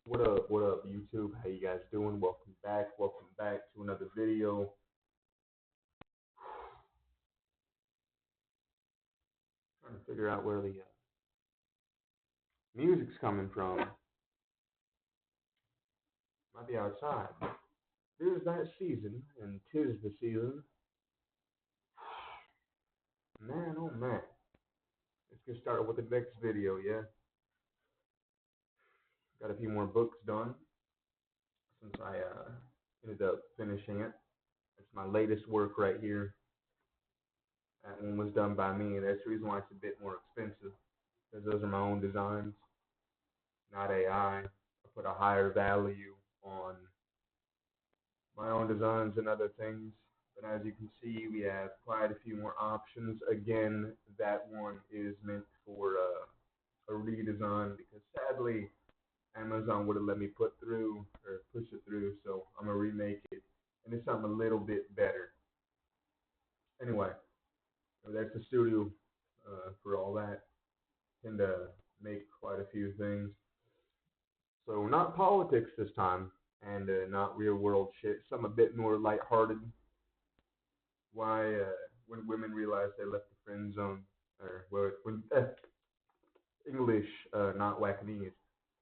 What up, YouTube? How you guys doing? Welcome back to another video. Trying to figure out where the music's coming from. Might be outside. There's that season, and 'tis the season. Man, oh man. Let's get started with the next video, yeah? Got a few more books done since I ended up finishing it. It's my latest work right here. That one was done by me. That's the reason why it's a bit more expensive, because those are my own designs, not AI. I put a higher value on my own designs and other things. But as you can see, we have quite a few more options. Again, that one is meant for a redesign because sadly, Amazon wouldn't let me push it through. So I'm gonna remake it, and it's something a little bit better. Anyway, that's the studio for all that. Tend to make quite a few things. So not politics this time, and not real world shit. Some a bit more lighthearted. Why when women realize they left the friend zone, or when English, not Wackanese.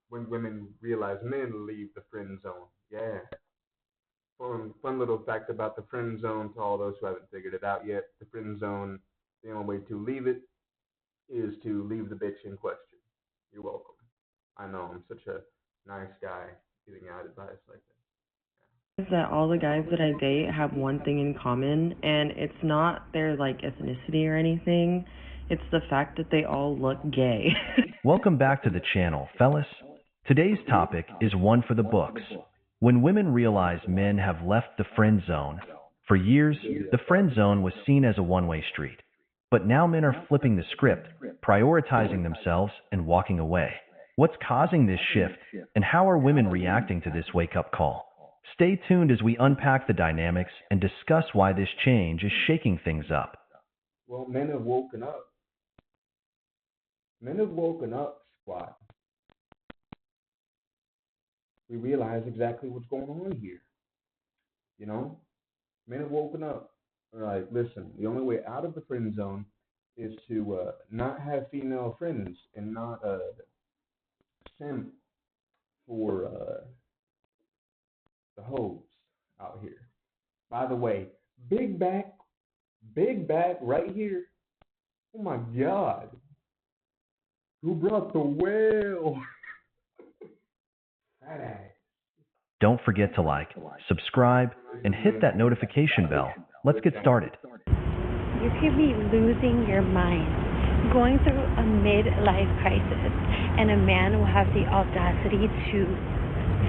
When women realize men leave the friend zone. Yeah. Fun little fact about the friend zone to all those who haven't figured it out yet. The friend zone, the only way to leave it is to leave the bitch in question. You're welcome. I know I'm such a nice guy giving out advice like that. Is that all the guys that I date have one thing in common, and it's not their ethnicity or anything. It's the fact that they all look gay. Welcome back to the channel, fellas. Today's topic is one for the books. When women realize men have left the friend zone, for years, the friend zone was seen as a one-way street. But now men are flipping the script, prioritizing themselves and walking away. What's causing this shift, and how are women reacting to this wake-up call? Stay tuned as we unpack the dynamics and discuss why this change is shaking things up. Well, men have woken up. Men have woken up, squad. We realize exactly what's going on here. You know? Men have woken up. Like, listen, the only way out of the friend zone is to not have female friends and not simp for the hoes out here. By the way, big back right here. Oh my God. Who brought the whale? Fat ass. Don't forget to like, subscribe, and hit that notification bell. Let's get started. You could be losing your mind, going through a midlife crisis, and a man will have the audacity to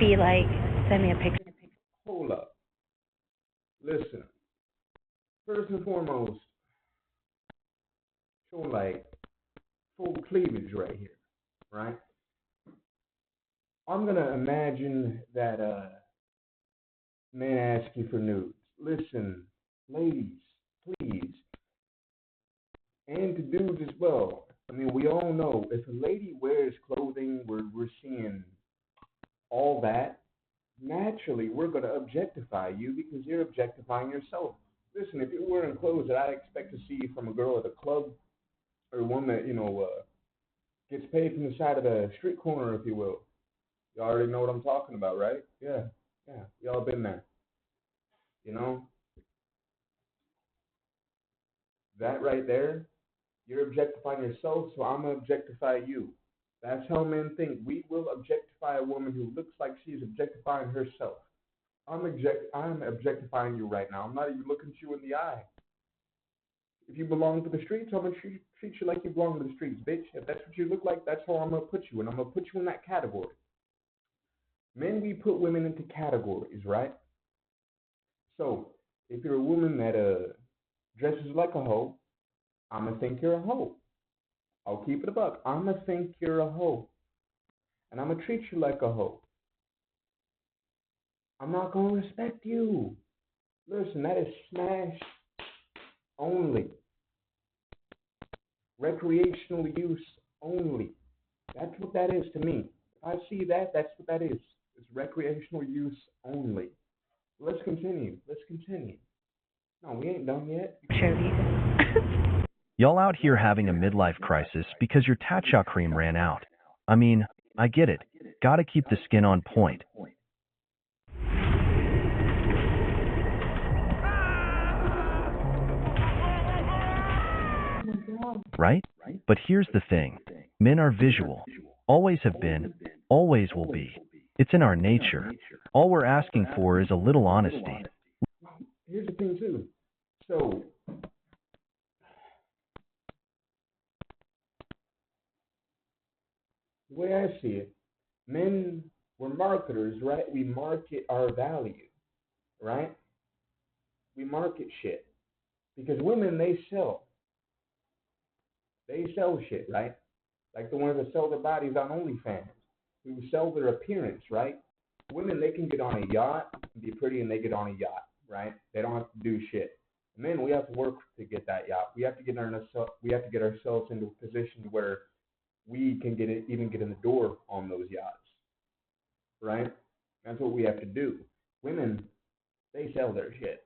be like, send me a picture. Hold up. Listen. First and foremost, show full cleavage right here, right? I'm gonna imagine that men ask you for nudes. Listen, ladies, please, and to dudes as well. I mean, we all know if a lady wears clothing where we're seeing all that, naturally we're gonna objectify you because you're objectifying yourself. Listen, if you're wearing clothes that I expect to see from a girl at a club, or one that gets paid from the side of the street corner, if you will. You already know what I'm talking about, right? Yeah. Y'all been there. You know? That right there, you're objectifying yourself, so I'm going to objectify you. That's how men think. We will objectify a woman who looks like she's objectifying herself. I'm objectifying you right now. I'm not even looking at you in the eye. If you belong to the streets, I'm going to treat you like you belong to the streets, bitch. If that's what you look like, that's how I'm going to put you, and I'm going to put you in that category. Men, we put women into categories, right? So, if you're a woman that dresses like a hoe, I'm going to think you're a hoe. I'll keep it a buck. I'm going to think you're a hoe. And I'm going to treat you like a hoe. I'm not going to respect you. Listen, that is smash only. Recreational use only. That's what that is to me. If I see that, that's what that is. It's recreational use only. Let's continue. Let's continue. No, we ain't done yet. Y'all out here having a midlife crisis because your Tatcha cream ran out. I mean, I get it. Gotta keep the skin on point. Right? But here's the thing. Men are visual. Always have been. Always will be. It's in our nature. All we're asking for is a little honesty. Here's the thing, too. So, the way I see it, men, we're marketers, right? We market our value, right? We market shit. Because women, they sell. They sell shit, right? Like the ones that sell their bodies on OnlyFans, who sell their appearance, right? Women, they can get on a yacht and be pretty, and they get on a yacht, right? They don't have to do shit. Men, we have to work to get that yacht. We have to get ourselves into a position where we can even get in the door on those yachts, right? That's what we have to do. Women, they sell their shit,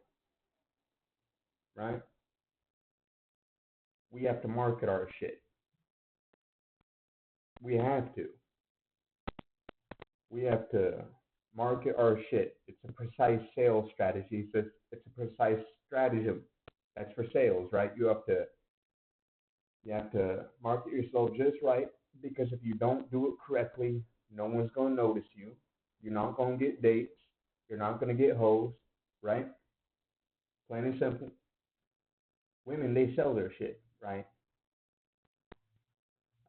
right? We have to market our shit. We have to. We have to market our shit. It's a precise sales strategy. It's a precise stratagem. That's for sales, right? You have to market yourself just right, because if you don't do it correctly, no one's gonna notice you. You're not gonna get dates. You're not gonna get hoes, right? Plain and simple. Women, they sell their shit, right?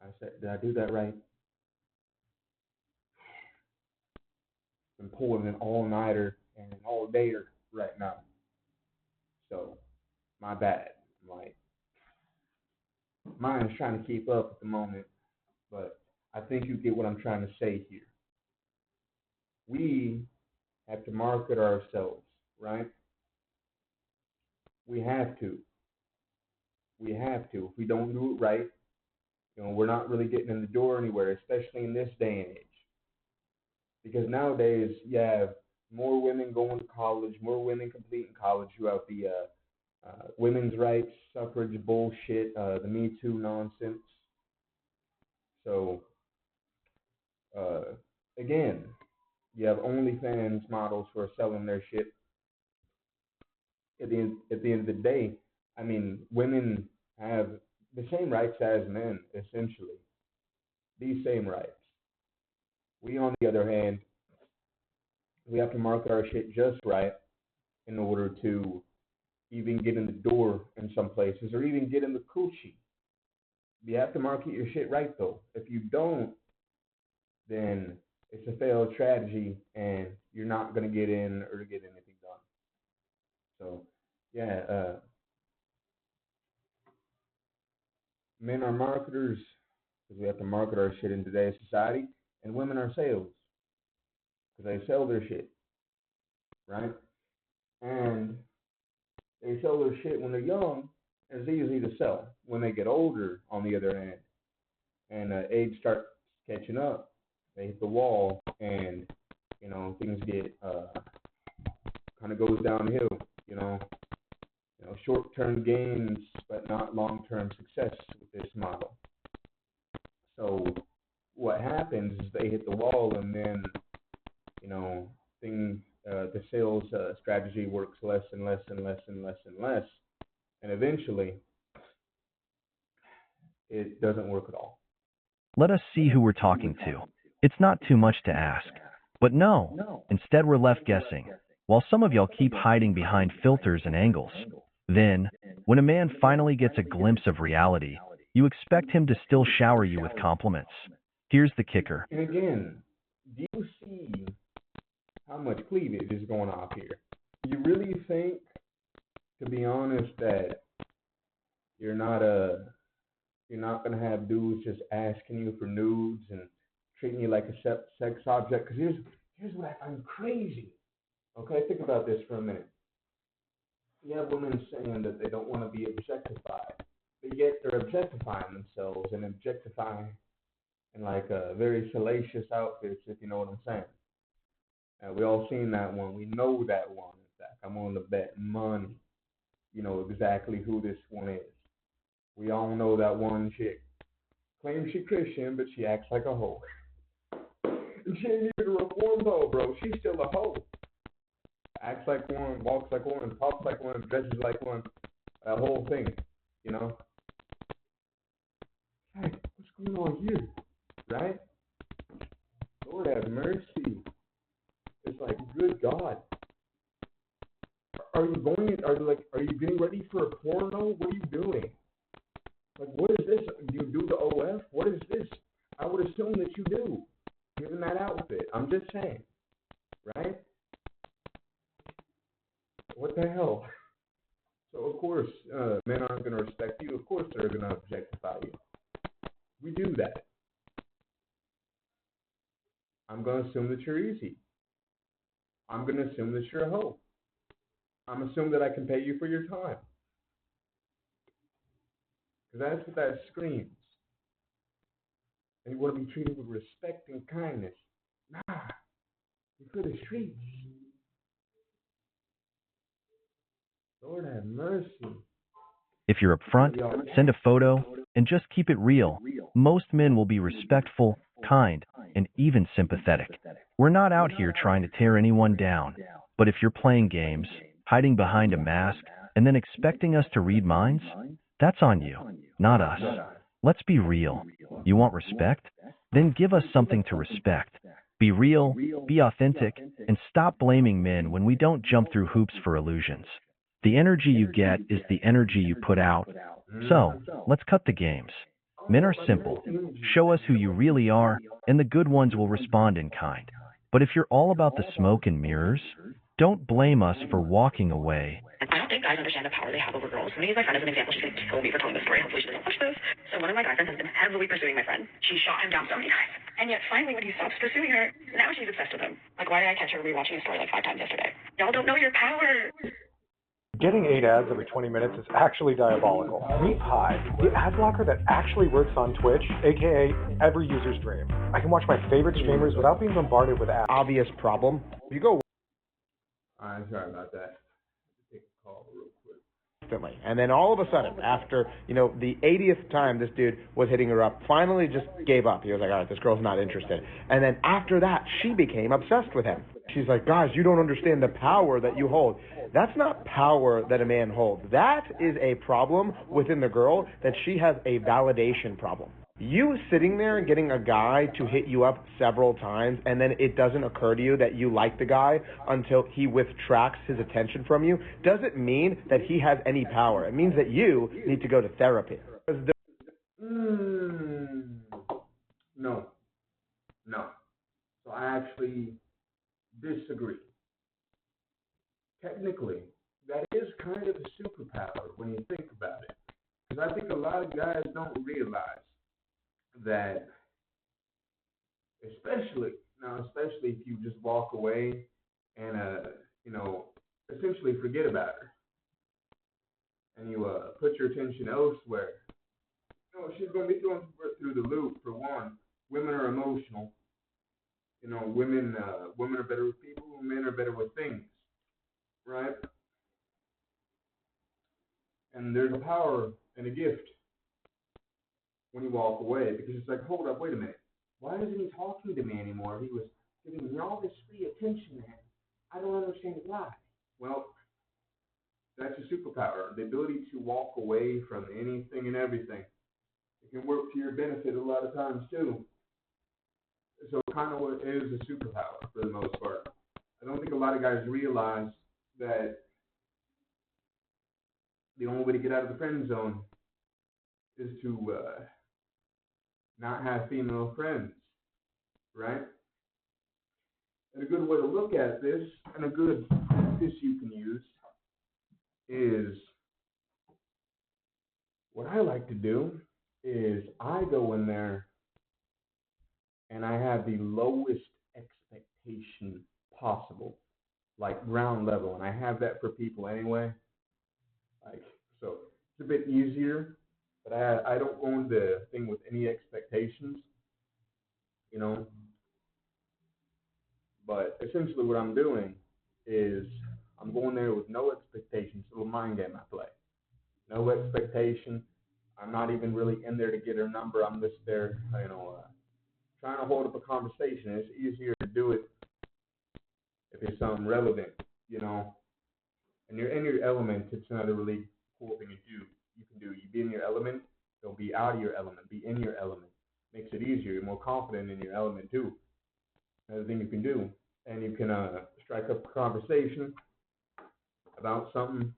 I said, did I do that right? Been pulling an all-nighter and an all-dayer right now. So, my bad. Like, mine's trying to keep up at the moment, but I think you get what I'm trying to say here. We have to market ourselves, right? We have to. We have to. If we don't do it right, we're not really getting in the door anywhere, especially in this day and age. Because nowadays, you have more women going to college, more women completing college. You have the women's rights, suffrage bullshit, the Me Too nonsense. So, again, you have OnlyFans models who are selling their shit. At the end of the day, I mean, women have the same rights as men, essentially. These same rights. We, on the other hand, we have to market our shit just right in order to even get in the door in some places, or even get in the coochie. You have to market your shit right, though. If you don't, then it's a failed strategy, and you're not going to get in or get anything done. So, yeah, men are marketers because we have to market our shit in today's society, and women are sales because they sell their shit, right? And they sell their shit when they're young, and it's easy to sell. When they get older, on the other hand, and age starts catching up, they hit the wall, and things get kind of goes downhill. Short-term gains, but not long-term success with this model. So what happens is they hit the wall, and then the sales strategy works less and less and less and less and less, and eventually it doesn't work at all. Let us see who we're talking to. It's not too much to ask. But no, instead we're left guessing, while some of y'all keep hiding behind filters and angles. Then, when a man finally gets a glimpse of reality, you expect him to still shower you with compliments. Here's the kicker. And again, do you see how much cleavage is going off here? You really think, to be honest, that you're not gonna have dudes just asking you for nudes and treating you like a sex object? Because here's what I find crazy. Okay, think about this for a minute. You have women saying that they don't want to be objectified, but yet they're objectifying themselves and objectifying in like very salacious outfits, if you know what I'm saying. We all seen that one. We know that one. In fact, I'm willing to bet money. You know exactly who this one is. We all know that one chick. Claims she Christian, but she acts like a hoe. And she ain't even a reformed hoe, bro. She's still a hoe. Acts like one, walks like one, talks like one, dresses like one. That whole thing, you know. Hey, what's going on here, right? Lord have mercy. It's like, good God. Are you getting ready for a porno? What are you doing? Like, what is this? Do you do the OF? What is this? I would assume that you do, given that outfit. I'm just saying, right? What the hell? So, of course, men aren't going to respect you. Of course, they're going to objectify you. We do that. I'm going to assume that you're easy. I'm going to assume that you're a hoe. I'm assuming that I can pay you for your time. Because that's what that screams. And you want to be treated with respect and kindness. Nah, you're for the streets. Lord have mercy. If you're upfront, send a photo, and just keep it real. Most men will be respectful, kind, and even sympathetic. We're not out here trying to tear anyone down. But if you're playing games, hiding behind a mask, and then expecting us to read minds, that's on you, not us. Let's be real. You want respect? Then give us something to respect. Be real, be authentic, and stop blaming men when we don't jump through hoops for illusions. The energy you get is the energy you put out. So, let's cut the games. Men are simple. Show us who you really are, and the good ones will respond in kind. But if you're all about the smoke and mirrors, don't blame us for walking away. I don't think guys understand the power they have over girls. I'm going to use my friend as an example. She's going to kill me for telling this story. Hopefully she doesn't watch this. So one of my guy friends has been heavily pursuing my friend. She shot him down so many times. And yet finally when he stops pursuing her, now she's obsessed with him. Like, why did I catch her rewatching the story like 5 times yesterday? Y'all don't know your power. Getting 8 ads every 20 minutes is actually diabolical. Meet Hive, the ad blocker that actually works on Twitch, aka every user's dream. I can watch my favorite streamers without being bombarded with ads. Obvious problem. You go I'm sorry about that. Take a call real quick. instantly, and then all of a sudden, after the 80th time this dude was hitting her up, finally just gave up. He was like, all right, this girl's not interested. And then after that, she became obsessed with him. She's like, guys, you don't understand the power that you hold. That's not power that a man holds. That is a problem within the girl, that she has a validation problem. You sitting there and getting a guy to hit you up several times, and then it doesn't occur to you that you like the guy until he withtracts his attention from you, doesn't mean that he has any power. It means that you need to go to therapy. No. So I actually disagree. Technically, that is kind of a superpower when you think about it. Because I think a lot of guys don't realize that, especially if you just walk away and essentially forget about her, and you put your attention elsewhere. She's gonna be going through the loop. For one, women are emotional. Women are better with people. Men are better with things, right? And there's a power and a gift when you walk away, because it's like, hold up, wait a minute. Why isn't he talking to me anymore? He was giving me all this free attention, man. I don't understand why. Well, that's a superpower, the ability to walk away from anything and everything. It can work to your benefit a lot of times too. So kind of what is a superpower for the most part. I don't think a lot of guys realize that the only way to get out of the friend zone is to not have female friends, right? And a good way to look at this, and a good practice you can use, is what I like to do is I go in there and I have the lowest expectation possible, like ground level, and I have that for people anyway. So it's a bit easier, but I don't go into the thing with any expectations. you know. But essentially what I'm doing is I'm going there with no expectations. It's a little mind game I play. No expectation. I'm not even really in there to get her number. I'm just there, trying to hold up a conversation. It's easier to do it if it's something relevant, you know. And you're in your element. It's another really cool thing to do. You can do. You be in your element. Don't be out of your element. Be in your element. Makes it easier. You're more confident in your element too. Another thing you can do, and you can strike up a conversation about something.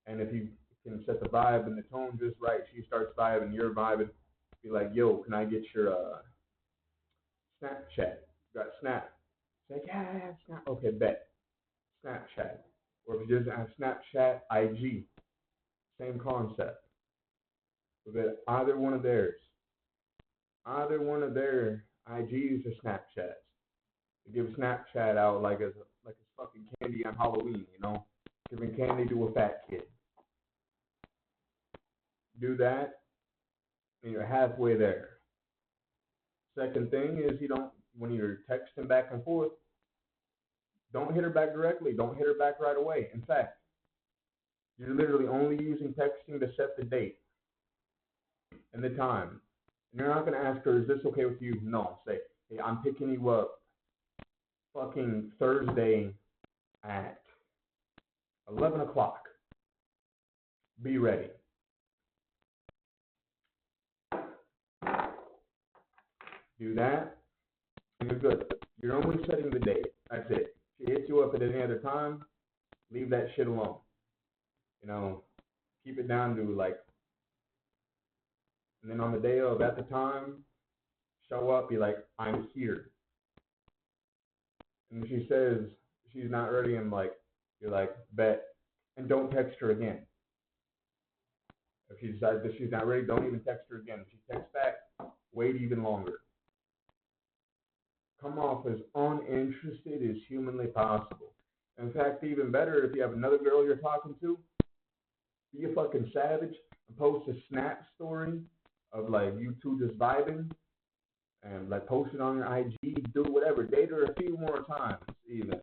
And if you can set the vibe and the tone just right, she starts vibing, you're vibing. Be like, yo, can I get your Snapchat? You got Snap? It's like, yeah, Snap. Okay, bet. Snapchat. Or if you just have Snapchat, IG. Same concept. But either one of their IGs or Snapchats. They give Snapchat out like it's fucking candy on Halloween, you know? Giving candy to a fat kid. Do that, and you're halfway there. Second thing is when you're texting back and forth, don't hit her back directly. Don't hit her back right away. In fact, you're literally only using texting to set the date and the time. And you're not going to ask her, is this okay with you? No. Say, hey, I'm picking you up fucking Thursday at 11 o'clock. Be ready. Do that, and you're good. You're only setting the date. That's it. If she hits you up at any other time, leave that shit alone. You know, keep it down to and then on the day of, at the time, show up, be like, I'm here. And if she says she's not ready, and you're like, bet, and don't text her again. If she decides that she's not ready, don't even text her again. If she texts back, wait even longer. Come off as uninterested as humanly possible. In fact, even better, if you have another girl you're talking to, be a fucking savage and post a snap story of you two just vibing and post it on your IG, do whatever, date her a few more times even.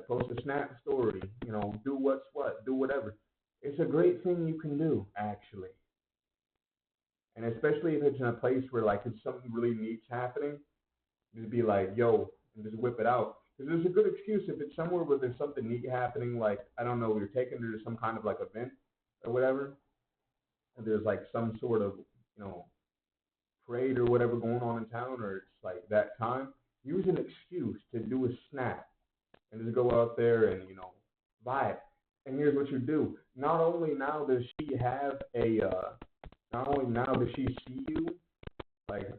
Post a snap story, do what's what, do whatever. It's a great thing you can do, actually. And especially if it's in a place where it's something really neat's happening. Just be like, yo, and just whip it out. Because there's a good excuse if it's somewhere where there's something neat happening, I don't know, you're taking her to some kind of event or whatever. And there's some sort of, parade or whatever going on in town, or it's that time. Use an excuse to do a snap and just go out there and, vibe. And here's what you do. Not only now does she see you,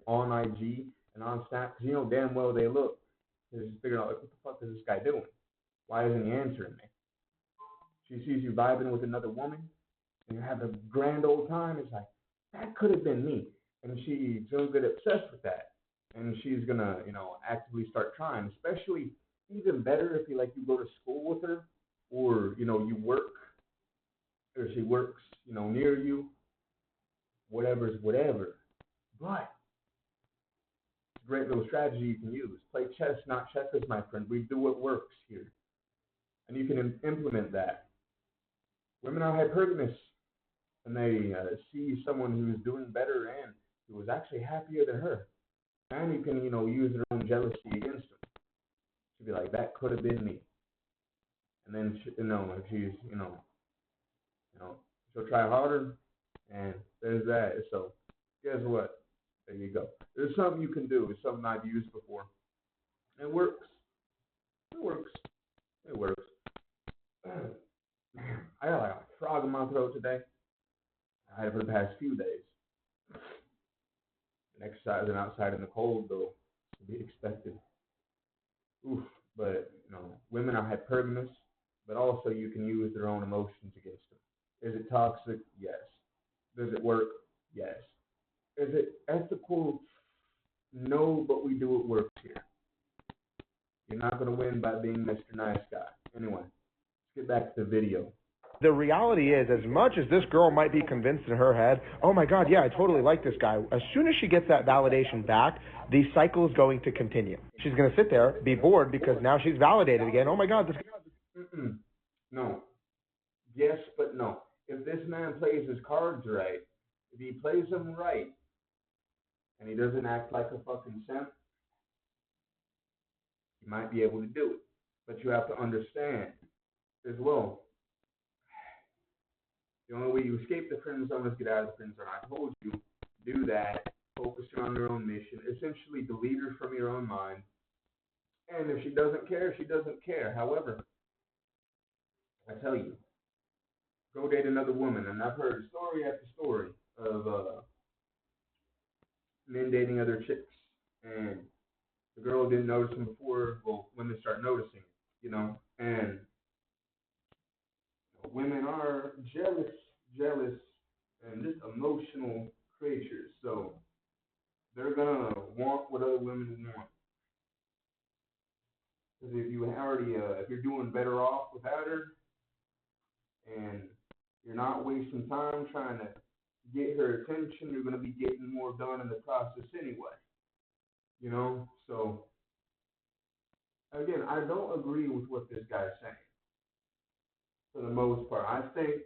on IG, and on Snap, because you know damn well they look. They're just figuring out, what the fuck is this guy doing? Why isn't he answering me? She sees you vibing with another woman, and you have a grand old time. It's that could have been me. And she's going to get obsessed with that. And she's going to, actively start trying. Especially, even better if you go to school with her, or, you work, or she works, near you. Whatever's whatever. But great little strategy you can use. Play chess, not checkers, my friend. We do what works here. And you can implement that. Women are hypergamous, and they see someone who's doing better and who is actually happier than her. And you can, use their own jealousy against them. She'll be like, that could have been me. And then, if she's, she'll try harder, and there's that. So, guess what? There you go. There's something you can do. It's something I've used before. It works. It works. It works. Man, I got a frog in my throat today. I had it for the past few days. And exercising outside in the cold, though, to be expected. Oof. But, women are hypergamous, but also you can use their own emotions against them. Is it toxic? Yes. Does it work? Yes. Is it ethical? No, but we do what works here. You're not going to win by being Mr. Nice Guy. Anyway, let's get back to the video. The reality is, as much as this girl might be convinced in her head, oh my God, yeah, I totally like this guy, as soon as she gets that validation back, the cycle is going to continue. She's going to sit there, be bored, because now she's validated again. Oh my God, this No. Yes, but no. If this man plays his cards right, if he plays them right, and he doesn't act like a fucking simp, he might be able to do it. But you have to understand as well, the only way you escape the friend zone is get out of the friend zone. I told you, do that. Focus on your own mission. Essentially, delete her from your own mind. And if she doesn't care, she doesn't care. However, I tell you, go date another woman. And I've heard story after story of men dating other chicks. And the girl didn't notice them before. Well, women start noticing, and women are jealous, and just emotional creatures. So they're gonna want what other women want. Because if you're doing better off without her, and you're not wasting time trying to get her attention, you're gonna be getting more done in the process anyway. So again, I don't agree with what this guy's saying. For the most part, I think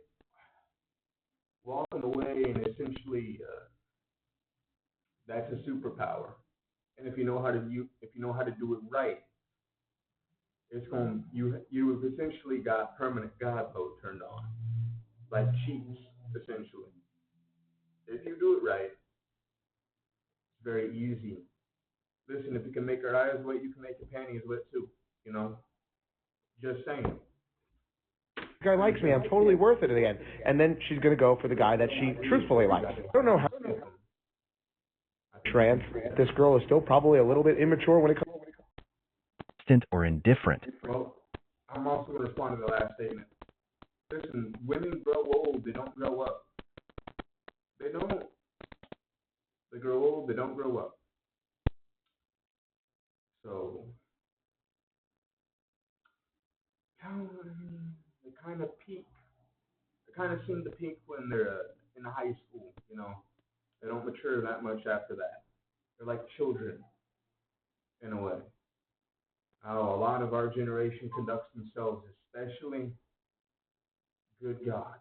walking away and essentially that's a superpower. And if you know how to do it right, it's going you've essentially got permanent God mode turned on, like cheats essentially. If you do it right, it's very easy. Listen, if you can make her eyes wet, you can make your panties wet too. Just saying. guy likes me, I'm totally worth it again. And then she's going to go for the guy that she truthfully likes. I don't know how trans, this girl is still probably a little bit immature when it comes distant or indifferent. Well, I'm also going to respond to the last statement. Listen, women grow old, they don't grow up. They don't. They grow old, they don't grow up. So, they kind of peak. They kind of seem to peak when they're in high school, They don't mature that much after that. They're like children, in a way. How a lot of our generation conducts themselves, especially, good God.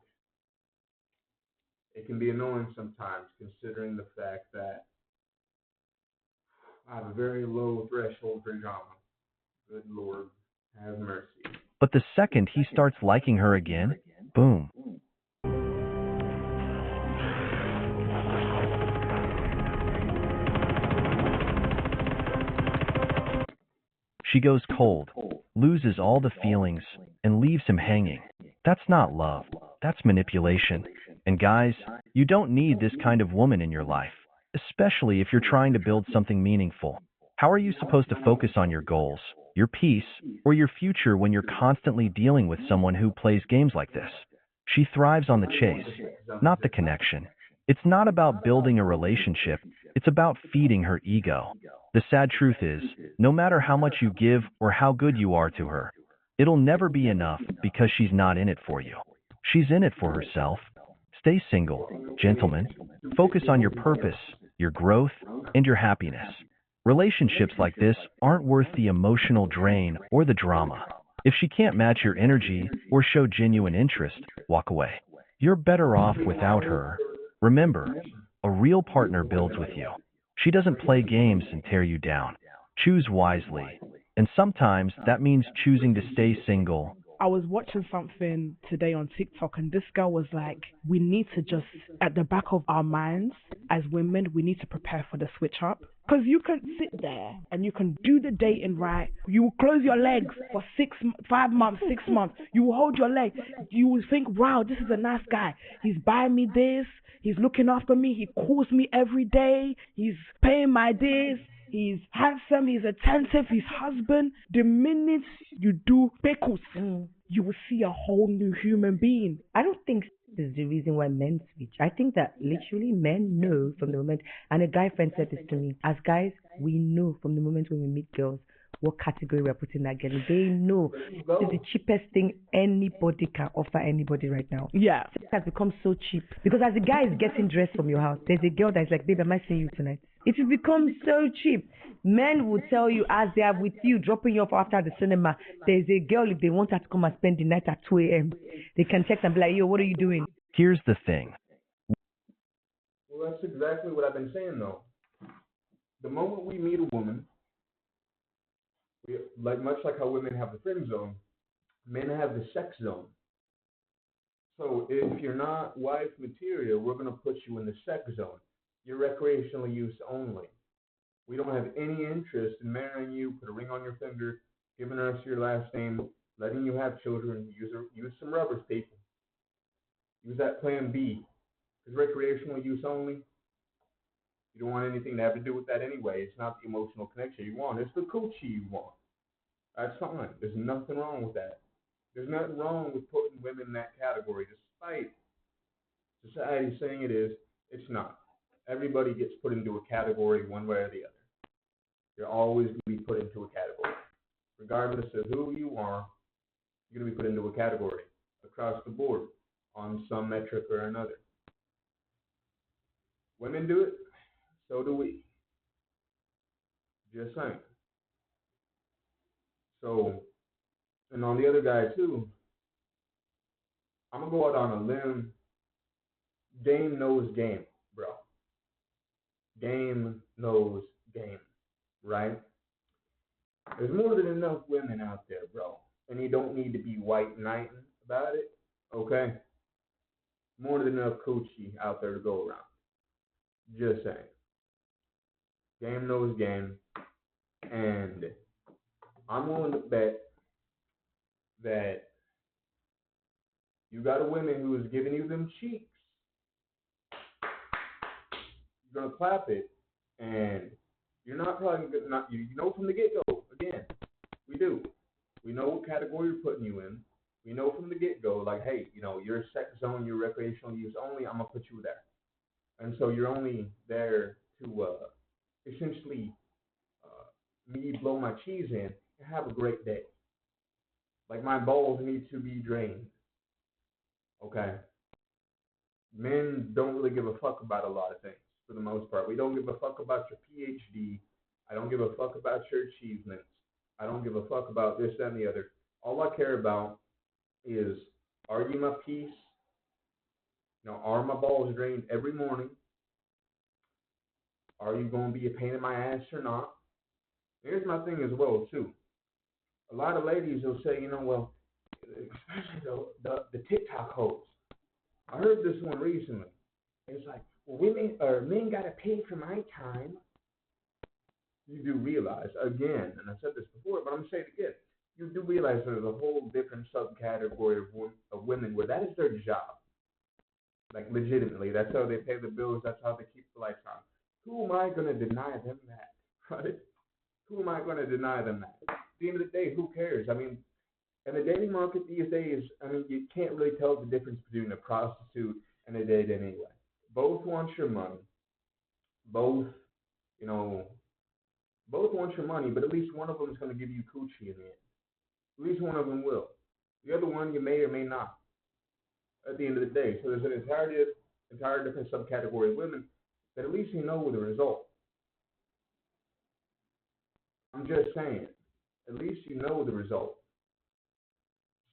It can be annoying sometimes, considering the fact that I have a very low threshold for drama. Good Lord, have mercy. But the second he starts liking her again, boom. She goes cold, loses all the feelings, and leaves him hanging. That's not love. That's manipulation. And guys, you don't need this kind of woman in your life, especially if you're trying to build something meaningful. How are you supposed to focus on your goals, your peace, or your future when you're constantly dealing with someone who plays games like this? She thrives on the chase, not the connection. It's not about building a relationship, it's about feeding her ego. The sad truth is, no matter how much you give or how good you are to her, it'll never be enough because she's not in it for you. She's in it for herself. Stay single, gentlemen. Focus on your purpose, your growth, and your happiness. Relationships like this aren't worth the emotional drain or the drama. If she can't match your energy or show genuine interest, walk away. You're better off without her. Remember, a real partner builds with you. She doesn't play games and tear you down. Choose wisely. And sometimes that means choosing to stay single. I was watching something today on TikTok, and this girl was like, we need to just, at the back of our minds, as women, we need to prepare for the switch up. Because you can sit there and you can do the dating right. You will close your legs for 5 months, 6 months. You will hold your leg. You will think, wow, this is a nice guy. He's buying me this. He's looking after me. He calls me every day. He's paying my this. He's handsome, he's attentive, he's husband. The minute you do pickles, you will see a whole new human being. I don't think this is the reason why men switch. I think that literally men know from the moment, and a guy friend said this to me, as guys, we know from the moment when we meet girls, what category we're putting that girl in. They know it's the cheapest thing anybody can offer anybody right now. Yeah. Sex has become so cheap because as a guy is getting dressed from your house, there's a girl that's like, babe, am I seeing you tonight? It has become so cheap. Men will tell you as they are with you, dropping you off after the cinema. There's a girl, if they want her to come and spend the night at 2 a.m., they can text and be like, yo, what are you doing? Here's the thing. Well, that's exactly what I've been saying, though. The moment we meet a woman, much like how women have the friend zone, men have the sex zone. So if you're not wife material, we're going to put you in the sex zone. You're recreational use only. We don't have any interest in marrying you, put a ring on your finger, giving us your last name, letting you have children, use some rubber staple. Use that plan B. Because recreational use only, you don't want anything to have to do with that anyway. It's not the emotional connection you want. It's the coochie you want. That's fine. There's nothing wrong with that. There's nothing wrong with putting women in that category. Despite society saying it is, it's not. Everybody gets put into a category one way or the other. You're always going to be put into a category. Regardless of who you are, you're going to be put into a category across the board on some metric or another. Women do it, so do we. Just saying. So, and on the other guy too, I'm going to go out on a limb. Game knows game, bro. Game knows game, right? There's more than enough women out there, bro. And you don't need to be white knighting about it, okay? More than enough coochie out there to go around. Just saying. Game knows game. And I'm willing to bet that you got a woman who is giving you them cheeks. You're going to clap it. And you're not probably not, you know from the get-go. Again, we do. We know what category we're putting you in. We know from the get-go, like, hey, you're a sex zone, you're recreational use only, I'm going to put you there. And so you're only there to essentially me blow my cheese in and have a great day. Like my balls need to be drained. Okay? Men don't really give a fuck about a lot of things for the most part. We don't give a fuck about your PhD. I don't give a fuck about your achievements. I don't give a fuck about this, that, and the other. All I care about is, are you my piece? Are my balls drained every morning? Are you going to be a pain in my ass or not? Here's my thing as well, too. A lot of ladies will say, well, especially the TikTok hoes. I heard this one recently. It's like, well, men got to pay for my time. You do realize, again, and I've said this before, but I'm going to say it again, you do realize there's a whole different subcategory of women where that is their job. Like, legitimately, that's how they pay the bills, that's how they keep the lights on. Who am I going to deny them that, right? Who am I going to deny them that? At the end of the day, who cares? I mean, in the dating market these days, you can't really tell the difference between a prostitute and a date anyway. Both want your money. Both want your money, but at least one of them is going to give you coochie in the end. At least one of them will. The other one, you may or may not. At the end of the day, so there's an entire different subcategory of women that at least you know the result. I'm just saying, at least you know the result.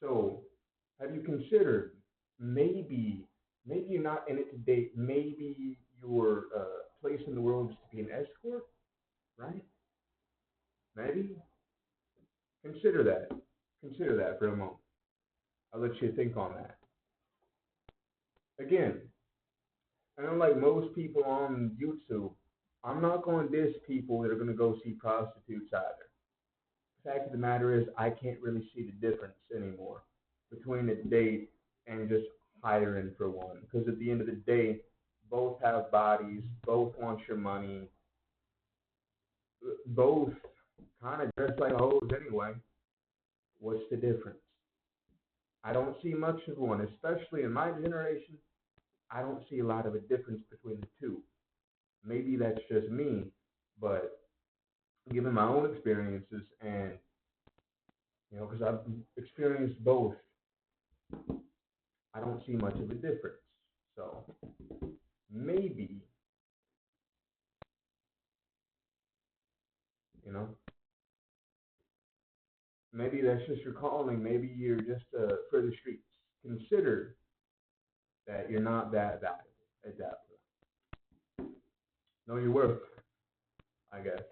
So, have you considered maybe you're not in it to date, maybe your place in the world is to be an escort, right? Maybe. Consider that for a moment. I'll let you think on that. Again, unlike most people on YouTube, I'm not going to diss people that are going to go see prostitutes either. The fact of the matter is, I can't really see the difference anymore between a date and just hiring for one. Because at the end of the day, both have bodies, both want your money, both kind of dress like hoes anyway. What's the difference? I don't see much of one, especially in my generation. I don't see a lot of a difference between the two. Maybe that's just me, but given my own experiences, and because I've experienced both, I don't see much of a difference. So maybe, you know, maybe that's just your calling. Maybe you're just for the streets. Consider that you're not that valuable at that point. Know your worth, I guess.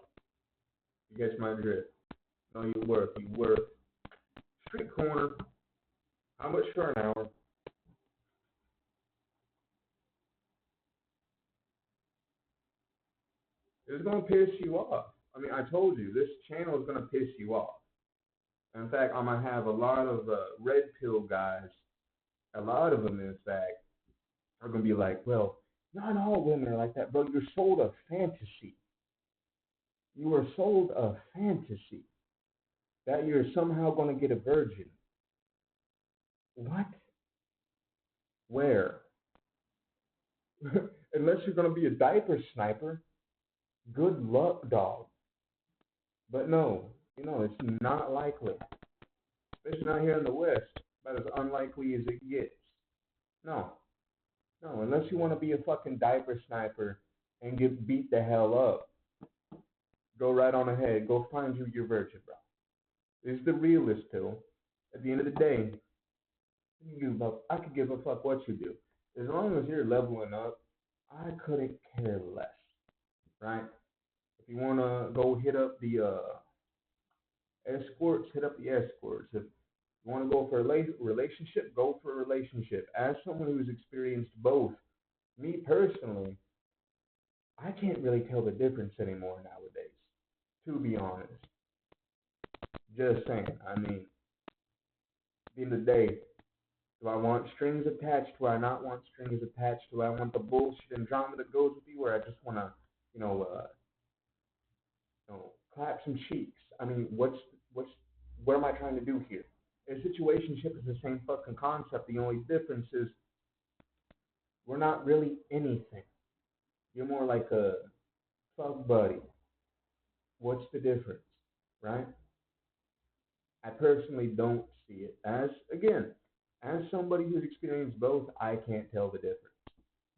You catch my drift. Know your worth. You worth. Street corner. How much for an hour? It's gonna piss you off. I mean, I told you this channel is gonna piss you off. In fact, I'm gonna have a lot of red pill guys. A lot of them, in fact, are gonna be like, "Well, not all women are like that, bro. You're sold a fantasy. You were sold a fantasy that you're somehow gonna get a virgin. What? Where? Unless you're gonna be a diaper sniper. Good luck, dog. But no, it's not likely. Especially not here in the West. About as unlikely as it gets. No. No, unless you want to be a fucking diaper sniper and get beat the hell up. Go right on ahead. Go find you your virgin, bro. This is the realist pill. At the end of the day, I could give a fuck what you do. As long as you're leveling up, I couldn't care less. Right? If you want to go hit up the escorts, hit up the escorts. If you want to go for a relationship, go for a relationship. As someone who's experienced both, me personally, I can't really tell the difference anymore nowadays, to be honest. Just saying. I mean, at the end of the day, do I want strings attached? Do I not want strings attached? Do I want the bullshit and drama that goes with you, where I just want to, clap some cheeks? I mean, what am I trying to do here? A situationship is the same fucking concept. The only difference is we're not really anything. You're more like a fuck buddy. What's the difference, right? I personally don't see it. As somebody who's experienced both, I can't tell the difference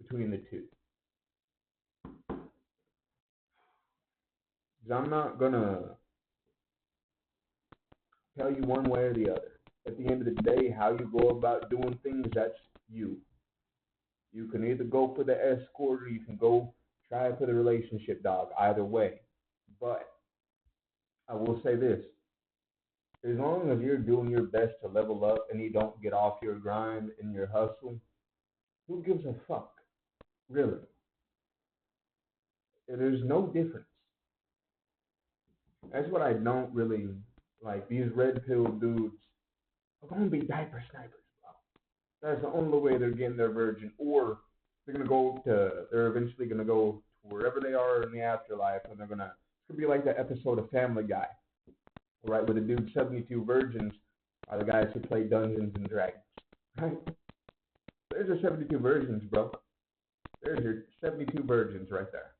between the two. Because I'm not gonna tell you one way or the other. At the end of the day, how you go about doing things, that's you. You can either go for the escort or you can go try for the relationship, dog. Either way. But I will say this. As long as you're doing your best to level up and you don't get off your grind and your hustle, who gives a fuck? Really? There's no difference. That's what I don't really like. These red pill dudes are going to be diaper snipers, bro. That's the only way they're getting their virgin. Or they're eventually going to go to wherever they are in the afterlife, and it's going to be like that episode of Family Guy, right, where the dude 72 virgins are the guys who play Dungeons and Dragons, right? There's your 72 virgins, bro. There's your 72 virgins right there.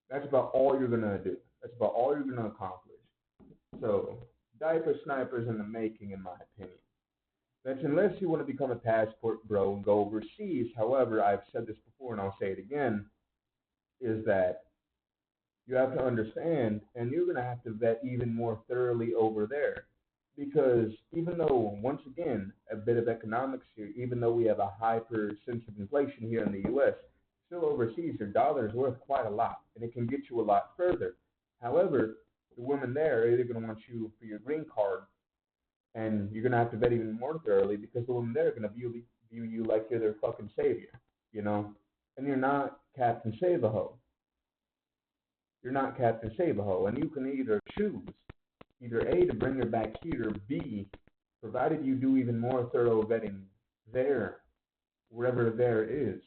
That's about all you're going to do. That's about all you're going to accomplish. So, diaper snipers in the making, in my opinion. That's unless you want to become a passport bro and go overseas. However, I've said this before and I'll say it again, is that you have to understand, and you're going to have to vet even more thoroughly over there. Because even though, once again, a bit of economics here, even though we have a hyper sense of inflation here in the U.S., still overseas, your dollar is worth quite a lot, and it can get you a lot further. However, the women there are either going to want you for your green card, and you're going to have to vet even more thoroughly because the women there are going to view you like you're their fucking savior, And you're not Captain Save-A-Ho. You're not Captain Save-A-Ho, and you can either choose, either A, to bring her back here, or B, provided you do even more thorough vetting there, wherever there is.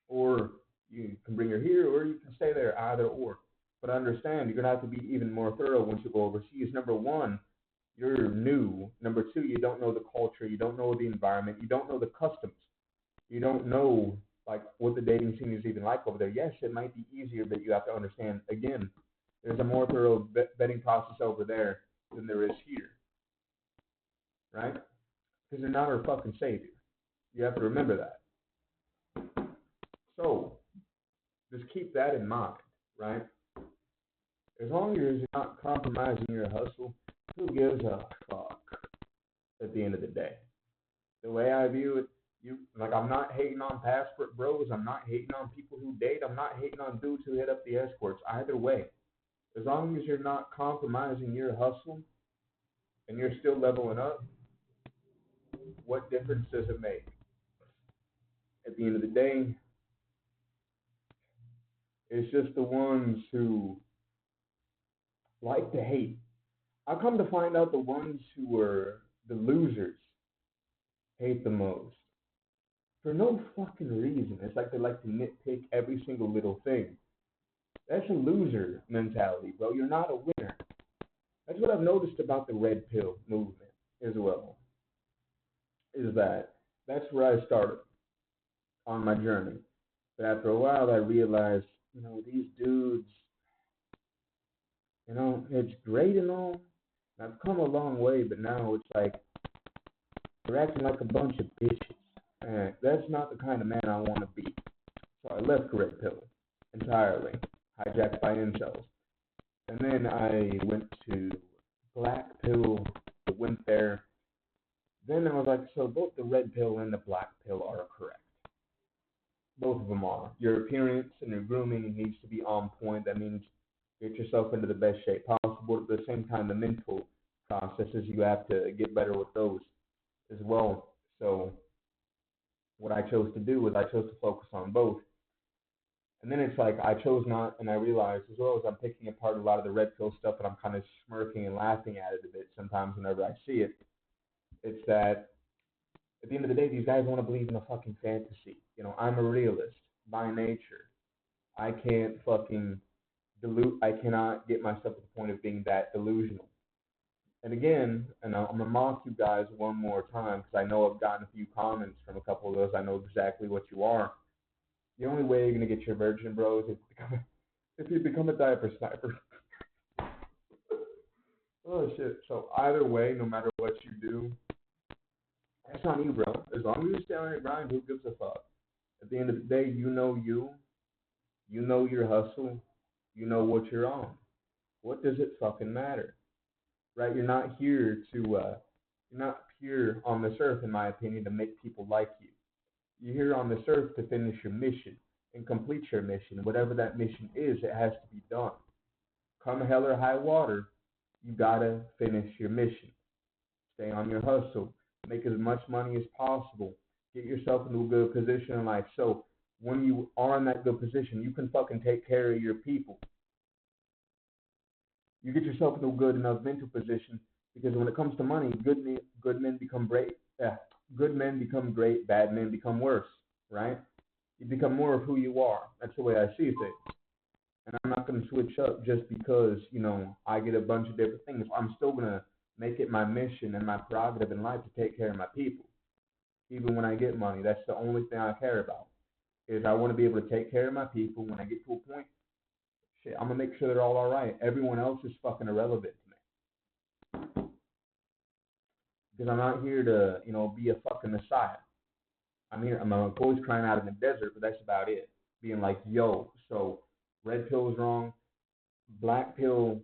Or you can bring her here, or you can stay there, either or. But understand, you're going to have to be even more thorough once you go overseas. Number one, you're new. Number two, you don't know the culture. You don't know the environment. You don't know the customs. You don't know, what the dating scene is even like over there. Yes, it might be easier, but you have to understand, again, There's a more thorough vetting process over there than there is here, right? Because they're not our fucking savior. You have to remember that. So, just keep that in mind, right? As long as you're not compromising your hustle, who gives a fuck at the end of the day? The way I view it, I'm not hating on passport bros. I'm not hating on people who date. I'm not hating on dudes who hit up the escorts. Either way, as long as you're not compromising your hustle and you're still leveling up, what difference does it make? At the end of the day, it's just the ones who like to hate. I come to find out the ones who are the losers hate the most. For no fucking reason. It's like they like to nitpick every single little thing. That's a loser mentality, bro. You're not a winner. That's what I've noticed about the red pill movement as well. Is that that's where I started on my journey. But after a while I realized, these dudes, it's great and all. I've come a long way, but now it's like they're acting like a bunch of bitches. And that's not the kind of man I want to be. So I left red pill entirely, hijacked by incels. And then I went to black pill, went there. Then I was like, so both the red pill and the black pill are correct. Both of them are. Your appearance and your grooming needs to be on point. That means get yourself into the best shape possible. At the same time, the mental processes, you have to get better with those as well. So what I chose to do was I chose to focus on both. And then it's like I chose not, and I realized as well as I'm picking apart a lot of the red pill stuff, and I'm kind of smirking and laughing at it a bit sometimes whenever I see it. It's that at the end of the day, these guys want to believe in a fucking fantasy. I'm a realist by nature. I can't fucking I cannot get myself to the point of being that delusional. And again, and I'm going to mock you guys one more time because I know I've gotten a few comments from a couple of those. I know exactly what you are. The only way you're going to get your virgin, bros, is if you become a diaper sniper. Oh, shit. So either way, no matter what you do, that's on you, bro. As long as you stay on your grind, who gives a fuck? At the end of the day, you know your hustle, you know what you're on. What does it fucking matter? Right? You're not here to, you're not here on this earth, in my opinion, to make people like you. You're here on this earth to finish your mission and complete your mission. Whatever that mission is, it has to be done. Come hell or high water, you gotta finish your mission. Stay on your hustle. Make as much money as possible. Get yourself into a good position in life. So when you are in that good position, you can fucking take care of your people. You get yourself into a good enough mental position because when it comes to money, good men become great. Good men become great. Bad men become worse. Right? You become more of who you are. That's the way I see things. And I'm not going to switch up just because I get a bunch of different things. I'm still going to make it my mission and my prerogative in life to take care of my people. Even when I get money, that's the only thing I care about. Is I want to be able to take care of my people. When I get to a point, shit, I'm going to make sure they're all right. Everyone else is fucking irrelevant to me. Because I'm not here to, be a fucking messiah. I'm always crying out in the desert, but that's about it. Being like, yo, so red pill is wrong. Black pill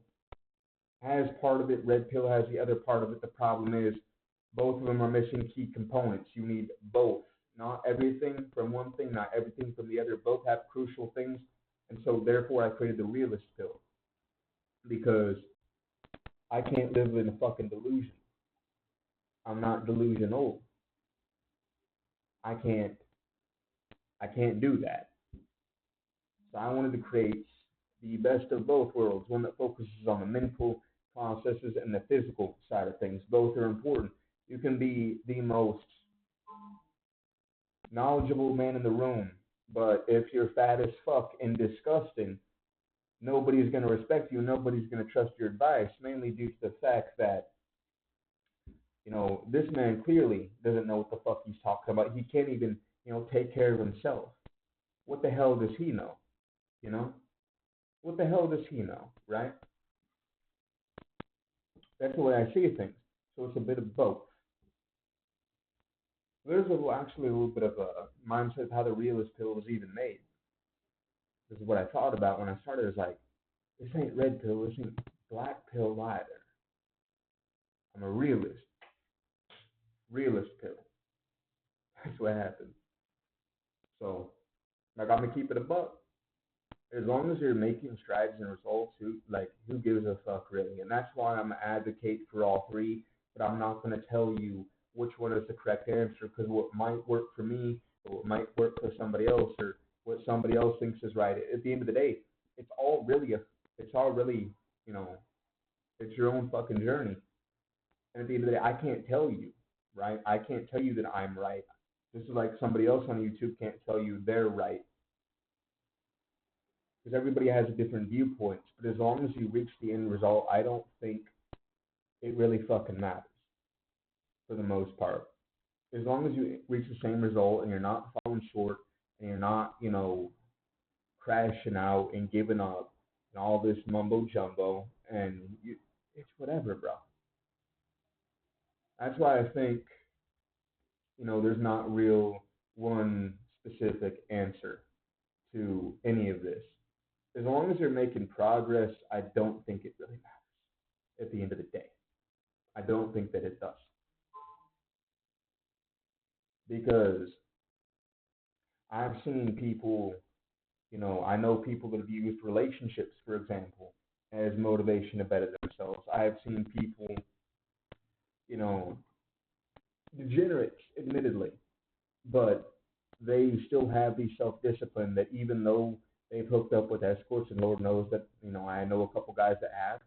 has part of it. Red pill has the other part of it. The problem is both of them are missing key components. You need both. Not everything from one thing, not everything from the other. Both have crucial things. And so therefore I created the realist pill. Because I can't live in a fucking delusion. I'm not delusional. I can't do that. So I wanted to create the best of both worlds, one that focuses on the mental processes and the physical side of things. Both are important. You can be the most knowledgeable man in the room, but if you're fat as fuck and disgusting, nobody's going to respect you. Nobody's going to trust your advice, mainly due to the fact that, this man clearly doesn't know what the fuck he's talking about. He can't even, take care of himself. What the hell does he know? what the hell does he know, right? That's the way I see things. So it's a bit of both. There's actually a little bit of a mindset of how the realist pill was even made. This is what I thought about when I started. Is like, this ain't red pill, this ain't black pill either. I'm a realist. Realist pill. That's what happened. So, like, I'm gonna keep it a buck. As long as you're making strides and results, who gives a fuck really? And that's why I'm an advocate for all three. But I'm not gonna tell you which one is the correct answer, because what might work for me, or what might work for somebody else, or what somebody else thinks is right. At the end of the day, it's all really, you know, it's your own fucking journey. And at the end of the day, I can't tell you, right? I can't tell you that I'm right. This is like somebody else on YouTube can't tell you they're right. Because everybody has different viewpoints. But as long as you reach the end result, I don't think it really fucking matters for the most part. As long as you reach the same result and you're not falling short and you're not, crashing out and giving up and all this mumbo jumbo, and it's whatever, bro. That's why I think, there's not real one specific answer to any of this. As long as you're making progress, I don't think it really matters at the end of the day. I don't think that it does. Because I've seen people, I know people that have used relationships, for example, as motivation to better themselves. I have seen people, degenerates, admittedly, but they still have the self-discipline that even though they've hooked up with escorts, and Lord knows that, I know a couple guys that have,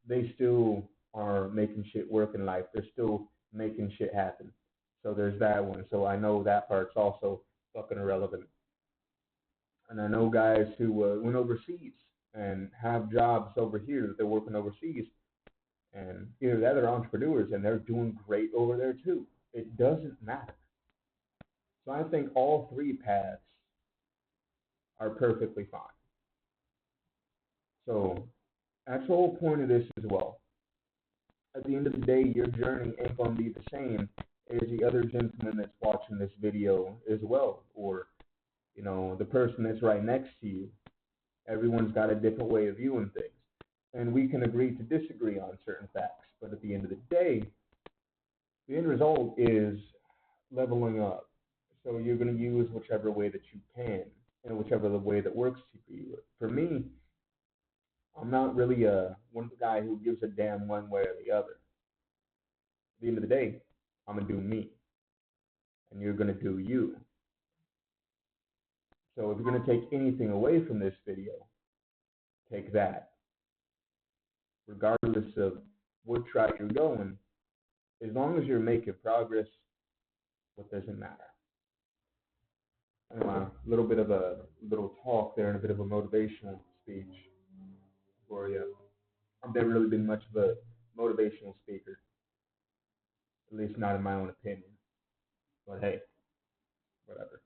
they still are making shit work in life. They're still making shit happen. So there's that one. So I know that part's also fucking irrelevant. And I know guys who went overseas and have jobs over here that they're working overseas. And either that or they're entrepreneurs and they're doing great over there too. It doesn't matter. So I think all three paths are perfectly fine. So that's the whole point of this as well. At the end of the day, your journey ain't going to be the same as the other gentleman that's watching this video as well, or, the person that's right next to you. Everyone's got a different way of viewing things. And we can agree to disagree on certain facts. But at the end of the day, the end result is leveling up. So you're going to use whichever way that you can and whichever the way that works for you. For me, I'm not really one guy who gives a damn one way or the other. At the end of the day, I'm going to do me. And you're going to do you. So if you're going to take anything away from this video, take that. Regardless of what track you're going, as long as you're making progress, what doesn't matter? A little bit of a little talk there and a bit of a motivational speech for you. I've never really been much of a motivational speaker, at least not in my own opinion. But hey, whatever.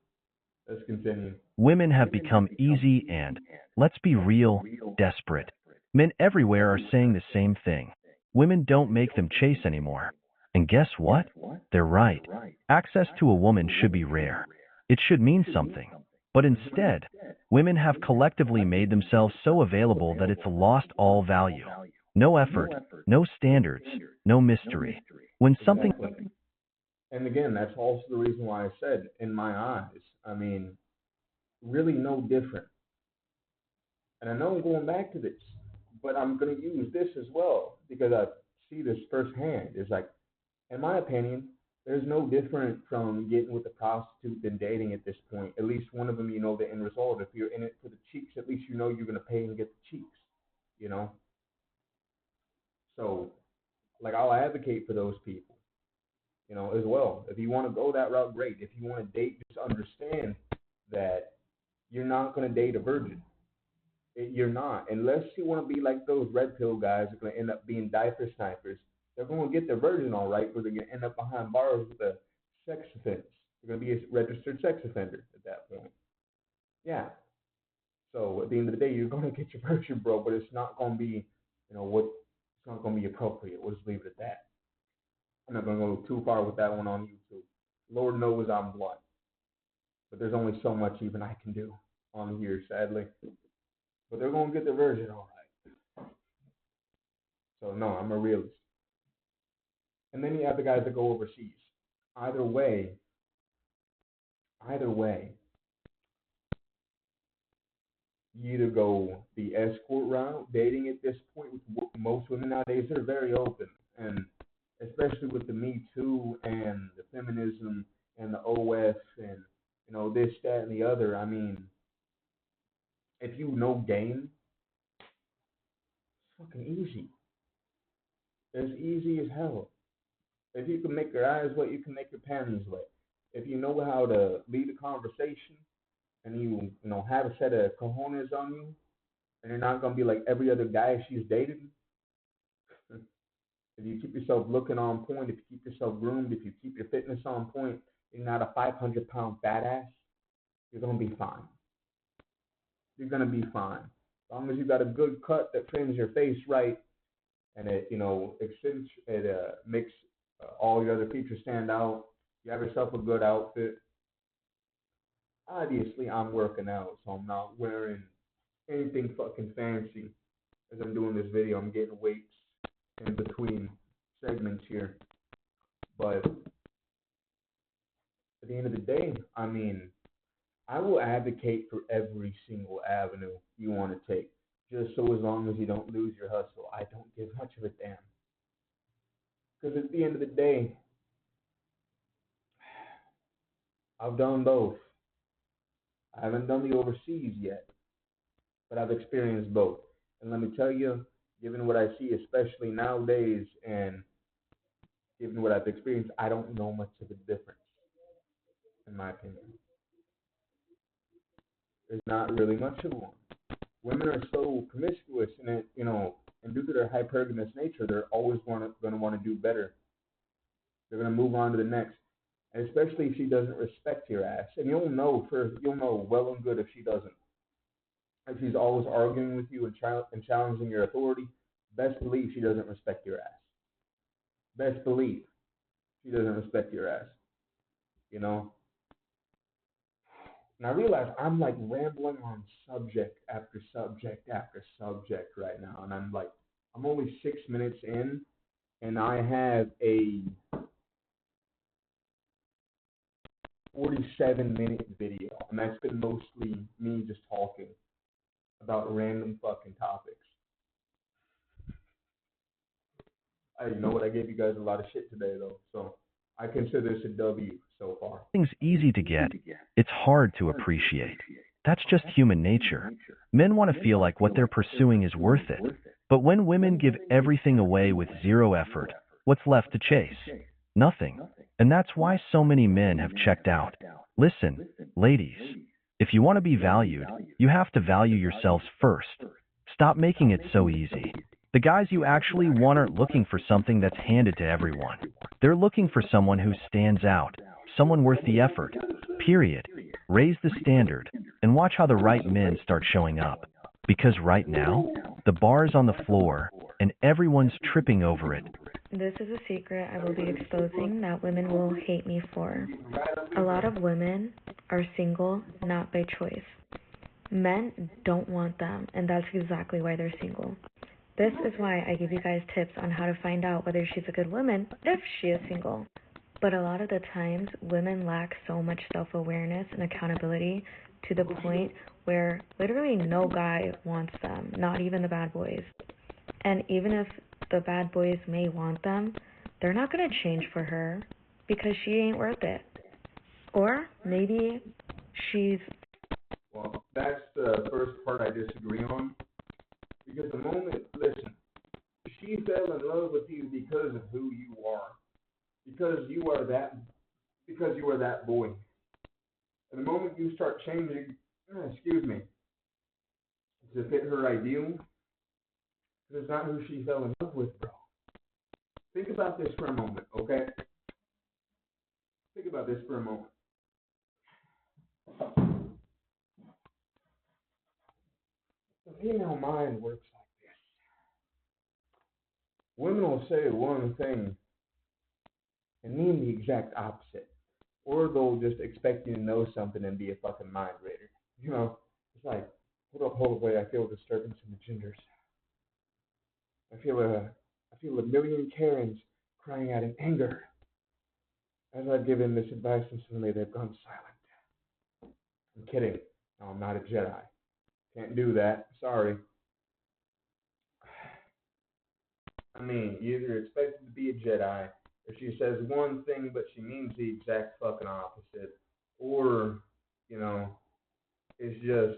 Let's continue. Women have become easy and, let's be real, desperate. Men everywhere are saying the same thing. Women don't make them chase anymore. And guess what? They're right. Access to a woman should be rare. It should mean something. But instead, women have collectively made themselves so available that it's lost all value. No effort, no standards, no mystery. When something... Exactly. And again, that's also the reason why I said, in my eyes, I mean, really no different. And I know I'm going back to this, but I'm going to use this as well because I see this firsthand. It's like, in my opinion, there's no different from getting with a prostitute than dating at this point. At least one of them, the end result. If you're in it for the cheeks, at least you're going to pay and get the cheeks, So, like, I'll advocate for those people, as well. If you want to go that route, great. If you want to date, just understand that you're not going to date a virgin. You're not. Unless you want to be like those red pill guys that are going to end up being diaper snipers. They're going to get their virgin all right, but they're going to end up behind bars with a sex offense. They're going to be a registered sex offender at that point. Yeah. So at the end of the day, you're gonna get your virtue, bro, but it's not gonna be, it's not gonna be appropriate. We'll just leave it at that. I'm not gonna go too far with that one on YouTube. Lord knows I'm blunt, but there's only so much even I can do on here, sadly. But they're gonna get their version all right. So no, I'm a realist. And then you have the guys that go overseas. Either way, either way, you either go the escort route, dating at this point with most women nowadays, they're very open. And especially with the Me Too and the feminism and the OF and, this, that, and the other. I mean, if you know game, it's fucking easy. It's easy as hell. If you can make your eyes wet, you can make your panties wet. If you know how to lead a conversation and you have a set of cojones on you, and you're not gonna be like every other guy she's dated. If you keep yourself looking on point, if you keep yourself groomed, if you keep your fitness on point, you're not a 500-pound fat ass, you're gonna be fine. You're gonna be fine. As long as you got a good cut that frames your face right, and it makes all your other features stand out. You have yourself a good outfit. Obviously, I'm working out, so I'm not wearing anything fucking fancy. As I'm doing this video, I'm getting weights in between segments here. But at the end of the day, I mean, I will advocate for every single avenue you want to take. Just so as long as you don't lose your hustle, I don't give much of a damn. Because at the end of the day, I've done both. I haven't done the overseas yet, but I've experienced both. And let me tell you, given what I see, especially nowadays, and given what I've experienced, I don't know much of a difference, in my opinion. There's not really much of one. Women are so promiscuous, and and due to their hypergamous nature, they're always going to want to do better. They're going to move on to the next, and especially if she doesn't respect your ass. And you'll know well and good if she doesn't. If she's always arguing with you and challenging your authority, best believe she doesn't respect your ass. Best believe she doesn't respect your ass. And I realize I'm like rambling on subject after subject after subject right now. And I'm only 6 minutes in, and I have a 47-minute video. And that's been mostly me just talking about random fucking topics. You know what? I gave you guys a lot of shit today, though. So I consider this a W so far. Things easy to get, it's hard to appreciate. That's just human nature. Men want to feel like what they're pursuing is worth it. But when women give everything away with zero effort, what's left to chase? Nothing. And that's why so many men have checked out. Listen, ladies, if you want to be valued, you have to value yourselves first. Stop making it so easy. The guys you actually want aren't looking for something that's handed to everyone. They're looking for someone who stands out, someone worth the effort. Period. Raise the standard, and watch how the right men start showing up. Because right now, the bar's on the floor, and everyone's tripping over it. This is a secret I will be exposing that women will hate me for. A lot of women are single, not by choice. Men don't want them, and that's exactly why they're single. This is why I give you guys tips on how to find out whether she's a good woman if she is single. But a lot of the times, women lack so much self-awareness and accountability to the point where literally no guy wants them, not even the bad boys. And even if the bad boys may want them, they're not going to change for her because she ain't worth it. Or maybe she's... Well, that's the first part I disagree on. Because listen, she fell in love with you because of who you are. Because you are that boy. And the moment you start changing, to fit her ideal, it's not who she fell in love with, bro. Think about this for a moment, okay? Think about this for a moment. female mind works like this. Women will say one thing and mean the exact opposite. Or they'll just expect you to know something and be a fucking mind reader. You know, it's like, hold up, wait, I feel a disturbance in the genders. I feel a million Karens crying out in anger as I've given this advice and suddenly they've gone silent. I'm kidding. No, I'm not a Jedi. Can't do that. Sorry. I mean, you either expect to be a Jedi, or she says one thing but she means the exact fucking opposite, or, you know, it's just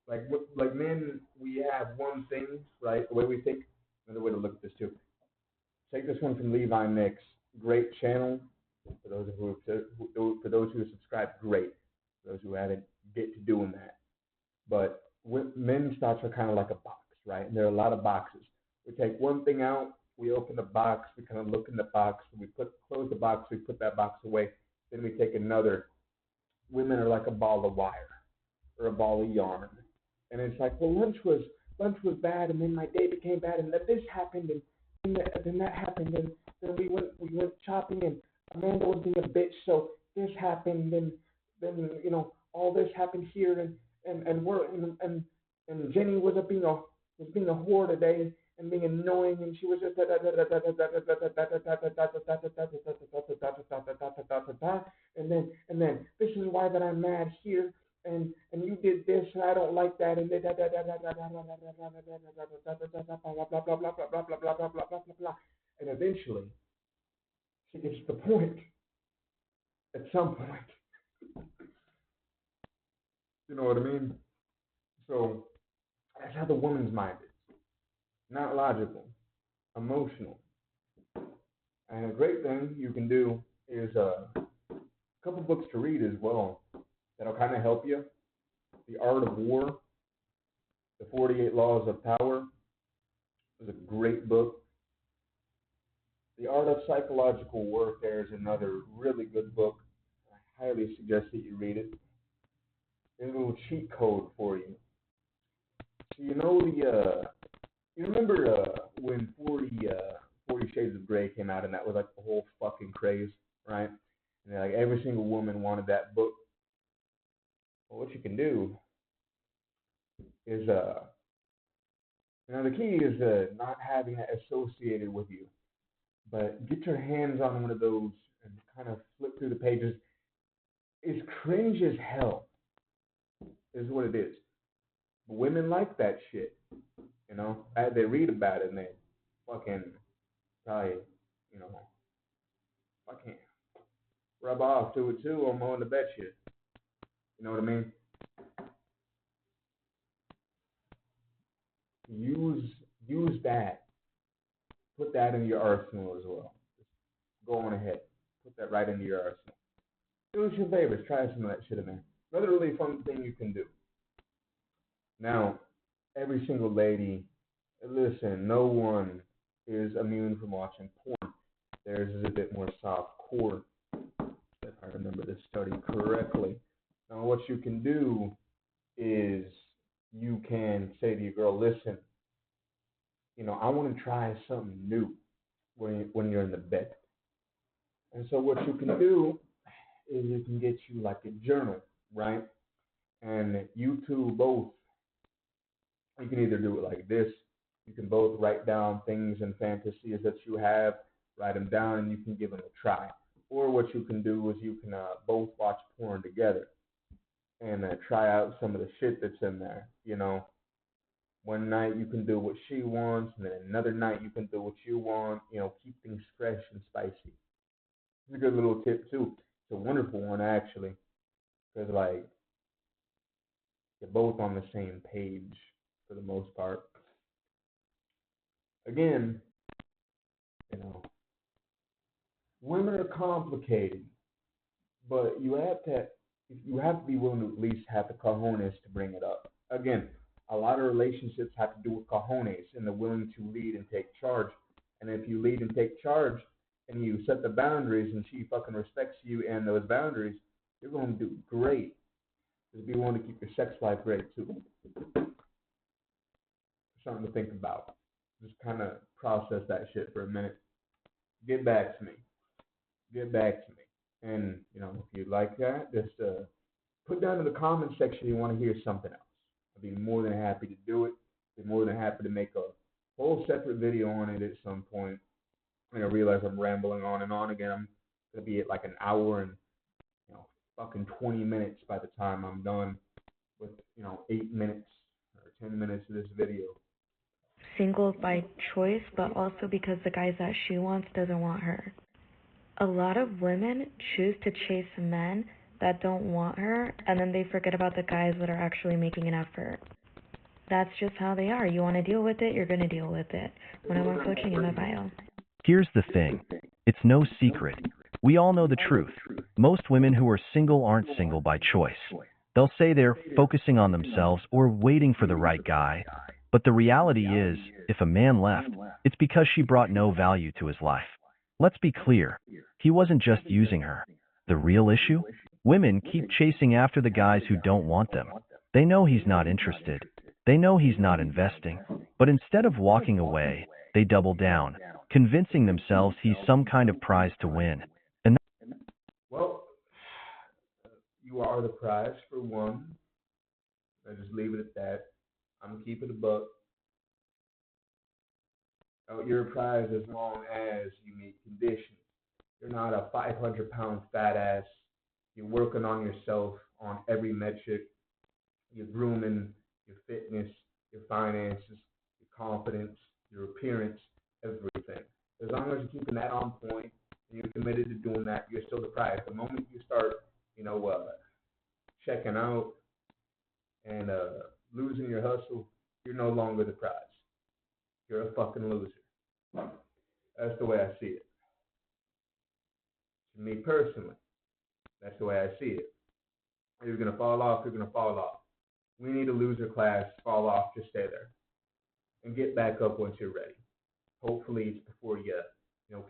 like men, we have one thing, right? The way we think. Another way to look at this too. Take this one from Levi Mix. Great channel. For those who have subscribed, great. For those who haven't, get to doing that. But men's thoughts are kind of like a box, right? And there are a lot of boxes. We take one thing out, we open the box, we kind of look in the box, we close the box, we put that box away, then we take another. Women are like a ball of wire or a ball of yarn. And it's like, well, lunch was bad, and then my day became bad, and then this happened, and then that happened, and then we went shopping, and Amanda was being a bitch, so this happened, and then all this happened here, and Jenny was being a whore today and being annoying, and she was just and then this is why that I'm mad here. And you did this, and I don't like that, and and eventually she gets to the point. At some point, you know what I mean? So that's how the woman's mind is. Not logical, emotional. And a great thing you can do is a couple books to read as well that'll kind of help you. The Art of War, The 48 Laws of Power is a great book. The Art of Psychological Warfare is another really good book. I highly suggest that you read it. There's a little cheat code for you. So you remember when 40 Shades of Grey came out, and that was like the whole fucking craze, right? And like every single woman wanted that book. Well, what you can do is the key is not having that associated with you, but get your hands on one of those and kind of flip through the pages. It's cringe as hell, is what it is. But women like that shit, They read about it and they fucking probably, fucking rub off to it too. I'm willing to bet you. You know what I mean? Use that. Put that in your arsenal as well. Just go on ahead. Put that right into your arsenal. Do us your favors. Try some of that shit in there. Another really fun thing you can do. Now, every single lady, listen, no one is immune from watching porn. Theirs is a bit more soft core, if I remember this study correctly. Now, what you can do is you can say to your girl, listen, I want to try something new when you're in the bed. And so what you can do is you can get you like a journal, right? And you two both, you can either do it like this. You can both write down things and fantasies that you have, write them down, and you can give them a try. Or what you can do is you can both watch porn together and try out some of the shit that's in there, One night you can do what she wants, and then another night you can do what you want. Keep things fresh and spicy. It's a good little tip too. It's a wonderful one actually, because you're both on the same page for the most part. Again, women are complicated, but you have to be willing to at least have the cojones to bring it up. Again, a lot of relationships have to do with cojones and the willing to lead and take charge. And if you lead and take charge and you set the boundaries and she fucking respects you and those boundaries, you're going to do great. Just be willing to keep your sex life great too. something to think about. Just kind of process that shit for a minute. Get back to me. Get back to me. And, if you like that, just put down in the comment section you want to hear something else. I'd be more than happy to do it. Be more than happy to make a whole separate video on it at some point. And I realize I'm rambling on and on again. I'm going to be at like an hour and, fucking 20 minutes by the time I'm done with, 8 minutes or 10 minutes of this video. Single by choice, but also because the guys that she wants doesn't want her. A lot of women choose to chase men that don't want her, and then they forget about the guys that are actually making an effort. That's just how they are. You want to deal with it, you're going to deal with it. One-on-one coaching in my bio. Here's the thing. It's no secret. We all know the truth. Most women who are single aren't single by choice. They'll say they're focusing on themselves or waiting for the right guy. But the reality is, if a man left, it's because she brought no value to his life. Let's be clear. He wasn't just using her. The real issue? Women keep chasing after the guys who don't want them. They know he's not interested. They know he's not investing. But instead of walking away, they double down, convincing themselves he's some kind of prize to win. Well, you are the prize for one. I just leave it at that. I'm keeping a buck. You're a prize as long as you meet conditions. You're not a 500-pound fat ass. You're working on yourself on every metric. You're grooming your fitness, your finances, your confidence, your appearance, everything. As long as you're keeping that on point and you're committed to doing that, you're still the prize. The moment you start, checking out and losing your hustle, you're no longer the prize. You're a fucking loser. That's the way I see it. To me personally, that's the way I see it. If you're going to fall off, you're going to fall off. We need a loser class. Fall off, just stay there. And get back up once you're ready. Hopefully it's before you,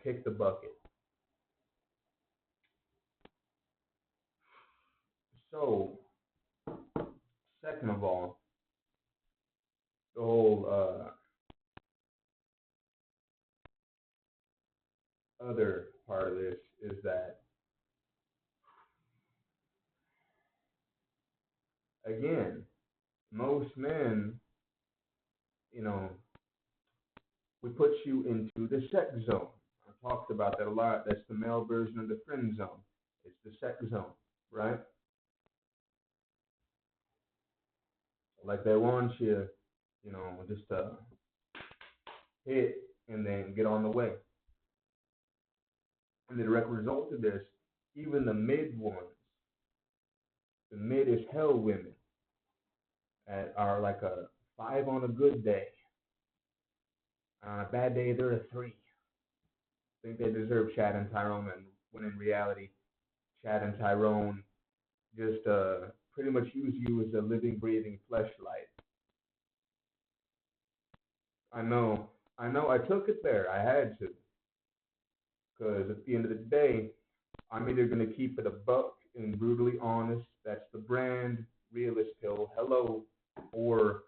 kick the bucket. So, second of all, the whole other part of this is that, again, most men, we put you into the sex zone. I talked about that a lot. That's the male version of the friend zone. It's the sex zone, right? Like they want you, just to hit and then get on the way. And the direct result of this, even the mid ones, the mid as hell women, are like a 5 on a good day. On a bad day, they're a 3. I think they deserve Chad and Tyrone, and when in reality, Chad and Tyrone just pretty much use you as a living, breathing fleshlight. I know, I took it there. I had to. Because at the end of the day, I'm either going to keep it a buck and brutally honest. That's the brand, realist pill, hello. Or,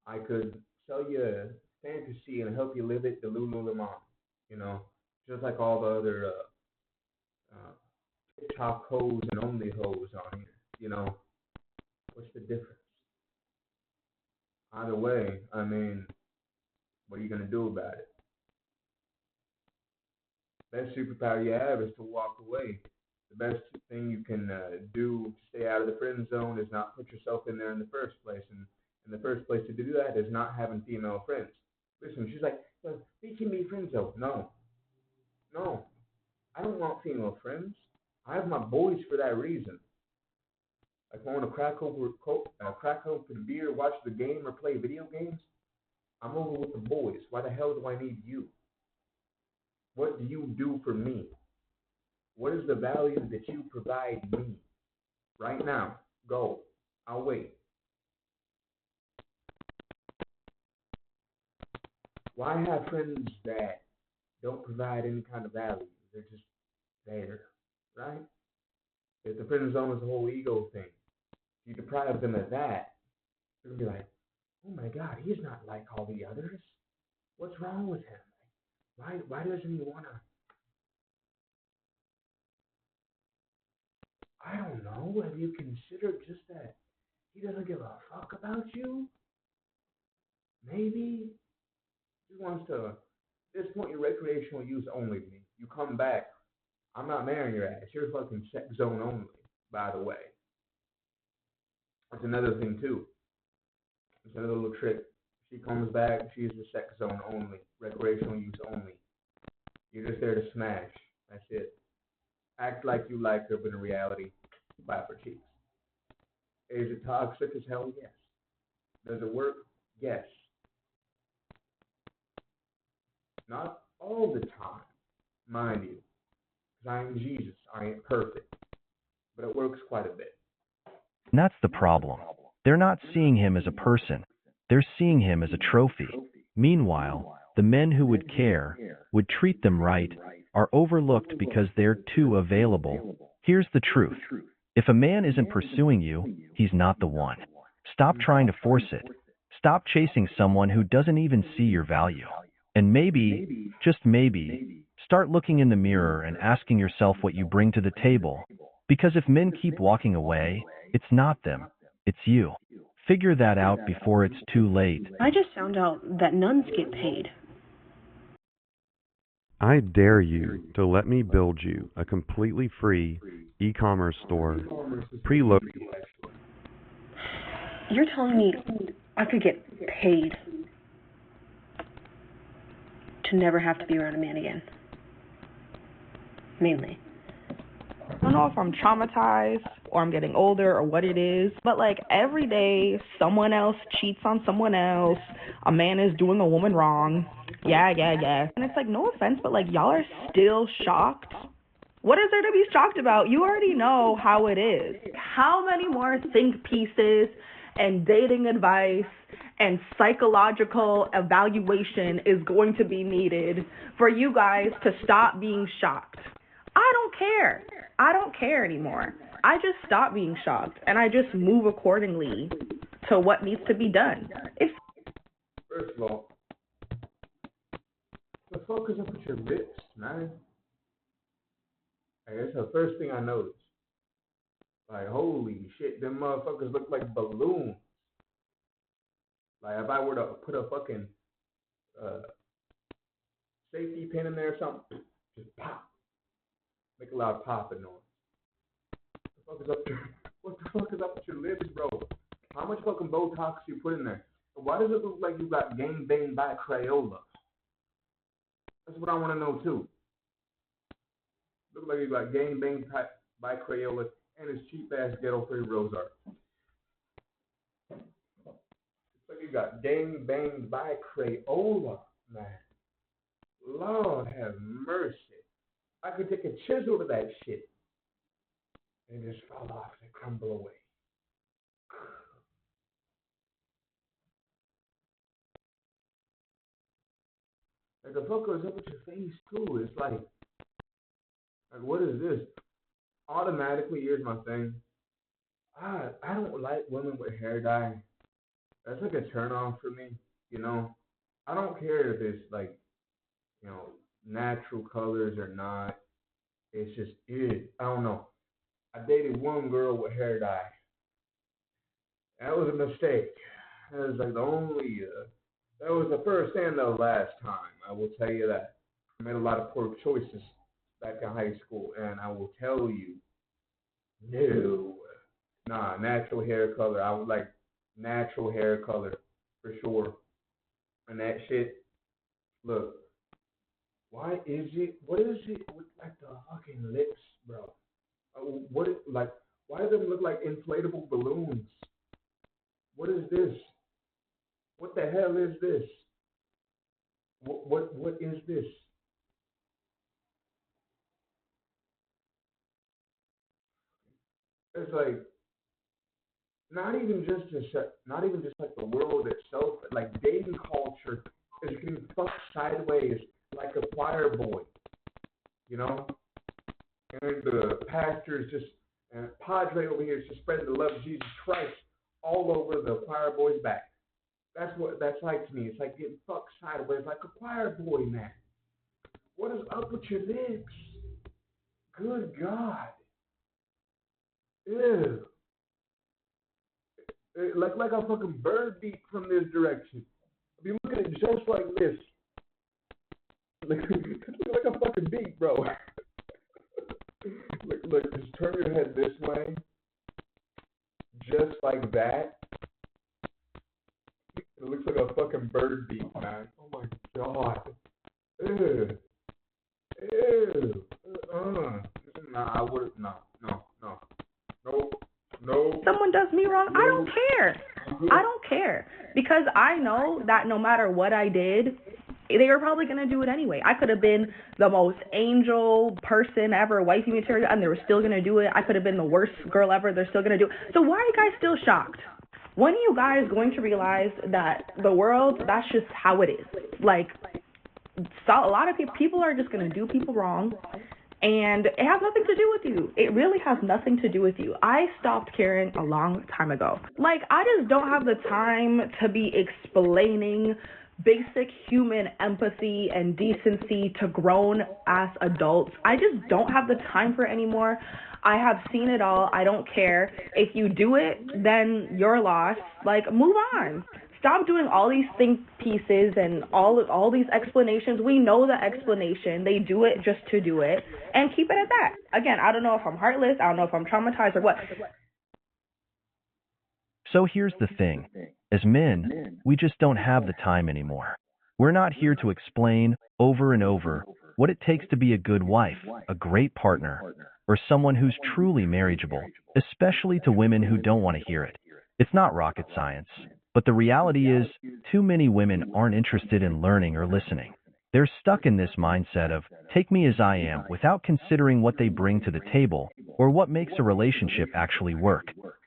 I could sell you a fantasy and help you live it, the Lululemon. Just like all the other TikTok hoes and only hoes on here. What's the difference? Either way, what are you going to do about it? Best superpower you have is to walk away. The best thing you can do to stay out of the friend zone is not put yourself in there in the first place. And in the first place to do that is not having female friends. Listen, she's like, we can be friends though. No, I don't want female friends. I have my boys for that reason. Like, I want to crack open a beer, watch the game, or play video games. I'm over with the boys. Why the hell do I need you? What do you do for me? What is the value that you provide me? Right now, go. I'll wait. Why have friends that don't provide any kind of value? They're just there, right? If the friend zone is a whole ego thing, you deprive them of that, They're gonna be like, oh my God, he's not like all the others. What's wrong with him? Why doesn't he wanna? I don't know. Have you considered just that he doesn't give a fuck about you? Maybe he wants to. At this point, you're recreational use only. You come back. I'm not marrying your ass. You're fucking sex zone only. By the way, that's another thing too. It's another little trick. She comes back. She's the sex zone only, recreational use only. You're just there to smash. That's it. Act like you like her, but in reality, bite her cheeks. Is it toxic as hell? Yes. Does it work? Yes. Not all the time, mind you. Because I am Jesus. I ain't perfect. But it works quite a bit. And that's the problem. They're not seeing him as a person. They're seeing him as a trophy. Meanwhile, the men who would care, would treat them right, are overlooked because they're too available. Here's the truth. If a man isn't pursuing you, he's not the one. Stop trying to force it. Stop chasing someone who doesn't even see your value. And maybe, just maybe, start looking in the mirror and asking yourself what you bring to the table. Because if men keep walking away, it's not them, it's you. Figure that out before it's too late. I just found out that nuns get paid. I dare you to let me build you a completely free e-commerce store preloaded. You're telling me I could get paid to never have to be around a man again? Mainly. I don't know if I'm traumatized or I'm getting older or what it is, but like every day someone else cheats on someone else, a man is doing a woman wrong. Yeah. And it's like, no offense, but like y'all are still shocked. What is there to be shocked about? You already know how it is. How many more think pieces and dating advice and psychological evaluation is going to be needed for you guys to stop being shocked? I don't care. I don't care anymore. I just stop being shocked and I just move accordingly to what needs to be done. First of all, the fuck is up with your lips, man? Like, that's the first thing I noticed. Like, holy shit, them motherfuckers look like balloons. Like, if I were to put a fucking safety pin in there or something, just pop. Make a loud popping noise. What the fuck is up with your lips, bro? How much fucking Botox you put in there? Why does it look like you got gang banged by Crayola? That's what I want to know too. Look like you got gang banged by Crayola and his cheap ass ghetto free rose art. It's like you got gang banged by Crayola, man. Lord have mercy. I could take a chisel to that shit and just fall off and crumble away. Like, the fuck goes up with your face too. It's like what is this? Automatically, here's my thing. I don't like women with hair dye. That's like a turn off for me, you know. I don't care if it's like, natural colors or not. It's just I don't know. I dated one girl with hair dye. That was a mistake. That was like that was the first and the last time. I will tell you that. I made a lot of poor choices back in high school, and I will tell you, no. Nah, natural hair color. I would like natural hair color for sure. And that shit, look, what is it with like the fucking lips, bro? Why do them look like inflatable balloons? What is this? What the hell is this? What is this? It's like not even just like the world itself, but like dating culture is getting fucked sideways like a choir boy, you know? And the pastor is just, and Padre over here is just spreading the love of Jesus Christ all over the choir boy's bites me. It's like getting fucked sideways like a choir boy, man. What is up with your lips? Good God. Ew. Like a fucking bird beak from this direction. I'll be looking at it just like this. Like a fucking beak, bro. Look, just turn your head this way. Just like that. It looks like a fucking bird beak, man. Oh my God. Ew. Ew. Nah, I would. No. Someone does me wrong, I don't care. I don't care. Because I know that no matter what I did, they were probably going to do it anyway. I could have been the most angel person ever, wifey material, and they were still going to do it. I could have been the worst girl ever, they're still going to do it. So why are you guys still shocked? When are you guys going to realize that the world, that's just how it is? Like, so a lot of people are just going to do people wrong. And it has nothing to do with you. It really has nothing to do with you. I stopped caring a long time ago. Like, I just don't have the time to be explaining basic human empathy and decency to grown-ass adults. I just don't have the time for it anymore. I have seen it all. I don't care. If you do it, then you're lost. Like, move on. Stop doing all these think pieces and all these explanations. We know the explanation. They do it just to do it, and keep it at that. Again, I don't know if I'm heartless. I don't know if I'm traumatized or what. So here's the thing. As men, we just don't have the time anymore. We're not here to explain over and over what it takes to be a good wife, a great partner, or someone who's truly marriageable, especially to women who don't want to hear it. It's not rocket science. But the reality is, too many women aren't interested in learning or listening. They're stuck in this mindset of, take me as I am, without considering what they bring to the table or what makes a relationship actually work.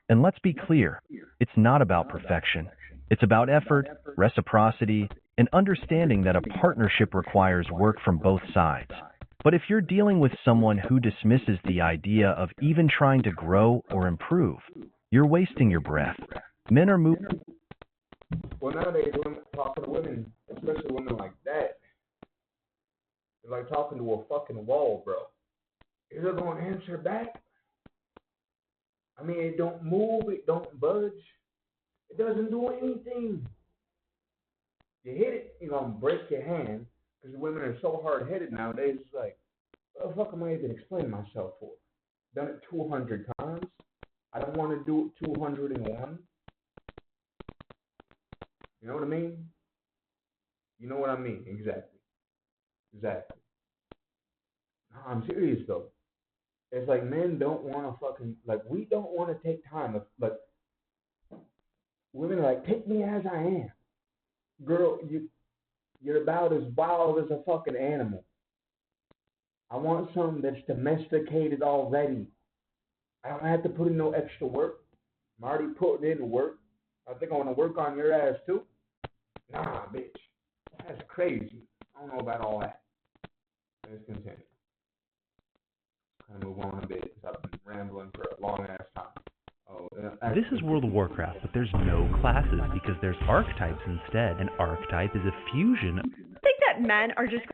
And let's be clear, it's not about perfection. It's about effort, reciprocity, and understanding that a partnership requires work from both sides. But if you're dealing with someone who dismisses the idea of even trying to grow or improve, you're wasting your breath. Men are moving. Well, nowadays, women talking to women, especially women like that, it's like talking to a fucking wall, bro. Is it going to answer back? I mean, it don't move, it don't budge. It doesn't do anything. You hit it, you're going to break your hand, because women are so hard-headed nowadays. It's like, what the fuck am I even explaining myself for? Done it 200 times. I don't want to do it 201. You know what I mean? You know what I mean, exactly. No, I'm serious, though. It's like men don't want to fucking, like, we don't want to take time. Like, women are like, take me as I am. Girl, you're about as wild as a fucking animal. I want something that's domesticated already. I don't have to put in no extra work. I'm already putting in the work. I think I want to work on your ass, too. Nah, bitch. That's crazy. I don't know about all that. Let's continue. Kind of move on a bit because I've been rambling for a long ass time. This is World of Warcraft, but there's no classes because there's archetypes instead. An archetype is a fusion. I think that men are just...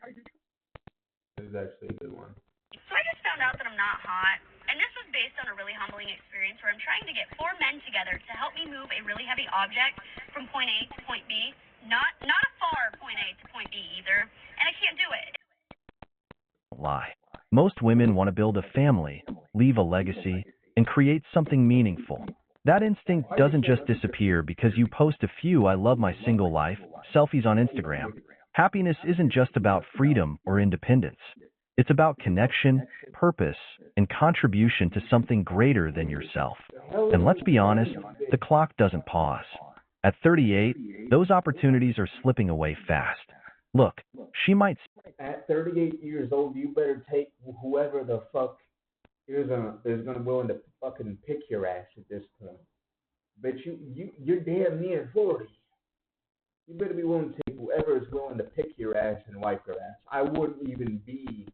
This is actually a good one. So I just found out that I'm not hot, and this was based on a really humbling experience where I'm trying to get 4 men together to help me move a really heavy object from point A to point B. Not a far point A to point B either, and I can't do it. Lie. Most women want to build a family, leave a legacy, and create something meaningful. That instinct doesn't just disappear because you post a few "I love my single life" selfies on Instagram. Happiness isn't just about freedom or independence. It's about connection, purpose, and contribution to something greater than yourself. And let's be honest, the clock doesn't pause. At 38, those opportunities are slipping away fast. Look, she might... At 38 years old, you better take whoever the fuck is gonna willing to fucking pick your ass at this point. But you're damn near 40. You better be willing to take whoever is willing to pick your ass and wipe your ass. I wouldn't even be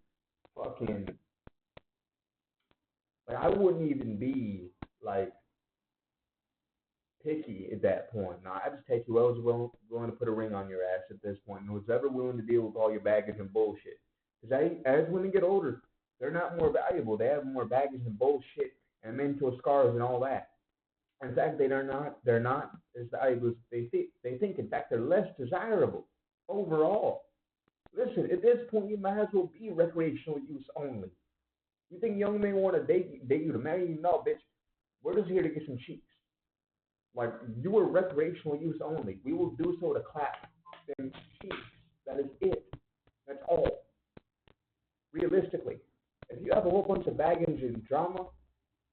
fucking... Like, I wouldn't even be, like... picky at that point. Now, I just take whoever's willing to put a ring on your ass at this point, and who's ever willing to deal with all your baggage and bullshit. Because as women get older, they're not more valuable. They have more baggage and bullshit and mental scars and all that. In fact, they're not as valuable as they think. In fact, they're less desirable overall. Listen, at this point, you might as well be recreational use only. You think young men want to date you to marry you? No, bitch. We're just here to get some cheeks. Like, you are recreational use only. We will do so to clap them cheeks. That is it. That's all. Realistically, if you have a whole bunch of baggage and drama,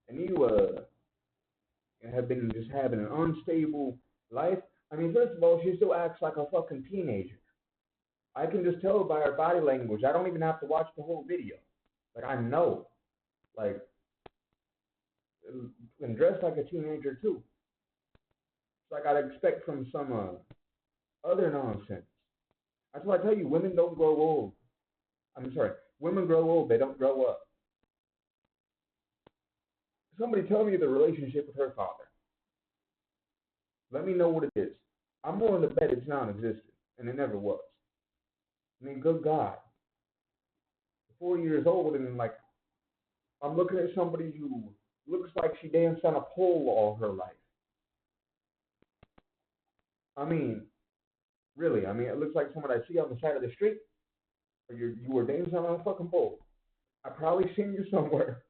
and you have been just having an unstable life, I mean, first of all, she still acts like a fucking teenager. I can just tell by her body language. I don't even have to watch the whole video. Like, I know. Like, and dressed like a teenager too. It's like I'd expect from some other nonsense. That's why I tell you, women don't grow old. I'm sorry, women grow old, they don't grow up. Somebody tell me the relationship with her father. Let me know what it is. I'm willing to bet it's non-existent, and it never was. I mean, good God. 4 years old, and like, I'm looking at somebody who looks like she danced on a pole all her life. I mean, really, it looks like someone I see on the side of the street, or you were dancing on a fucking pole. I've probably seen you somewhere.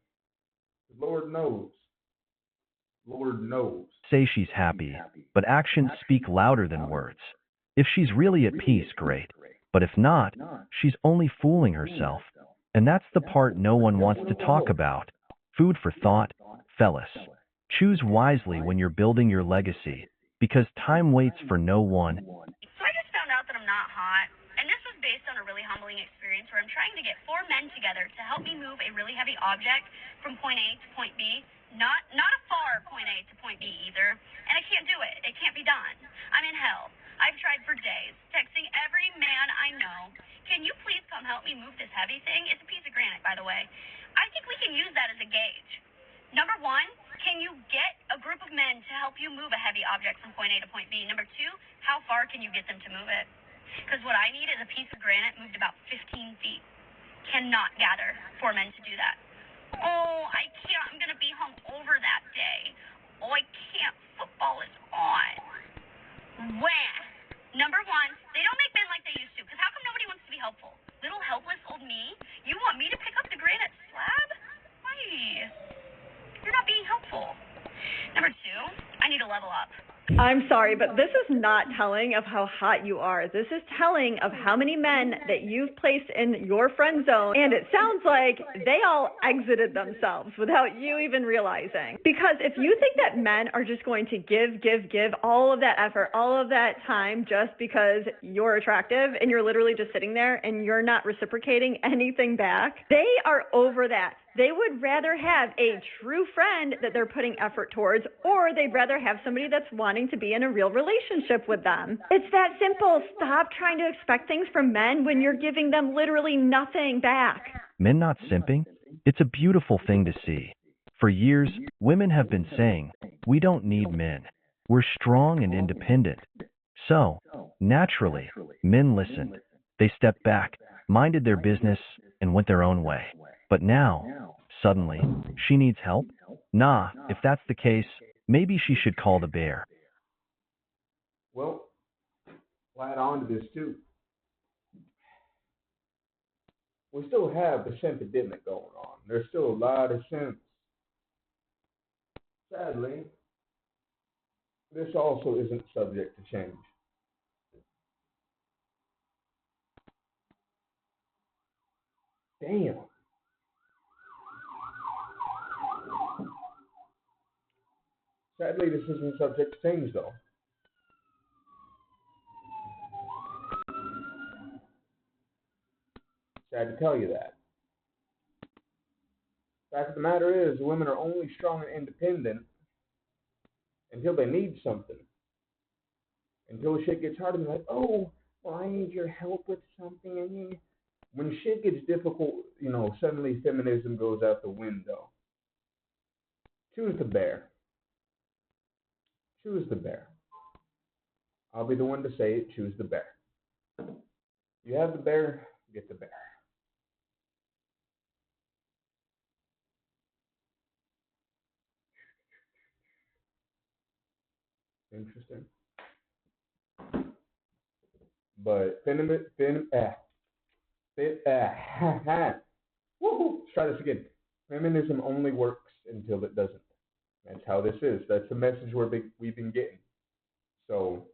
Lord knows. Lord knows. Say she's happy, but actions speak louder than words. If she's really at peace, great. But if not, she's only fooling herself. And that's the part no one wants to talk about. Food for thought, fellas. Choose wisely when you're building your legacy, because time waits for no one. So I just found out that I'm not hot, and this was based on a really humbling experience where I'm trying to get 4 men together to help me move a really heavy object from point A to point B. Not a far point A to point B either, and I can't do it. It can't be done. I'm in hell. I've tried for days, texting every man I know. Can you please come help me move this heavy thing? It's a piece of granite, by the way. I think we can use that as a gauge. Number 1, can you get a group of men to help you move a heavy object from point A to point B? Number 2, how far can you get them to move it? Because what I need is a piece of granite moved about 15 feet. Cannot gather 4 men to do that. Oh, I can't. I'm going to be hungover that day. Oh, I can't. Football is on. Wah. Number 1, they don't make men like they used to. Because how come nobody wants to be helpful? Little helpless old me? You want me to pick up the granite slab? Why? You're not being helpful. Number 2, I need to level up. I'm sorry, but this is not telling of how hot you are. This is telling of how many men that you've placed in your friend zone, and it sounds like they all exited themselves without you even realizing. Because if you think that men are just going to give all of that effort, all of that time just because you're attractive and you're literally just sitting there and you're not reciprocating anything back, they are over that. They would rather have a true friend that they're putting effort towards, or they'd rather have somebody that's wanting to be in a real relationship with them. It's that simple. Stop trying to expect things from men when you're giving them literally nothing back. Men not simping? It's a beautiful thing to see. For years, women have been saying, we don't need men. We're strong and independent. So, naturally, men listened. They stepped back, minded their business, and went their own way. But now, suddenly, she needs help? Nah, if that's the case, maybe she should call the bear. Well, we'll add on to this too. We still have the epidemic going on. There's still a lot of simps. Sadly, this also isn't subject to change. Damn. Sadly, this isn't subject to change, though. Sad to tell you that. Fact of the matter is, women are only strong and independent until they need something. Until shit gets hard and they're like, oh, well, I need your help with something. When shit gets difficult, suddenly feminism goes out the window. Choose the bear. choose the bear. I'll be the one to say it, choose the bear. You have the bear, get the bear. Interesting. But woohoo, let's try this again. Feminism only works until it doesn't. That's how this is. That's the message we've been getting. So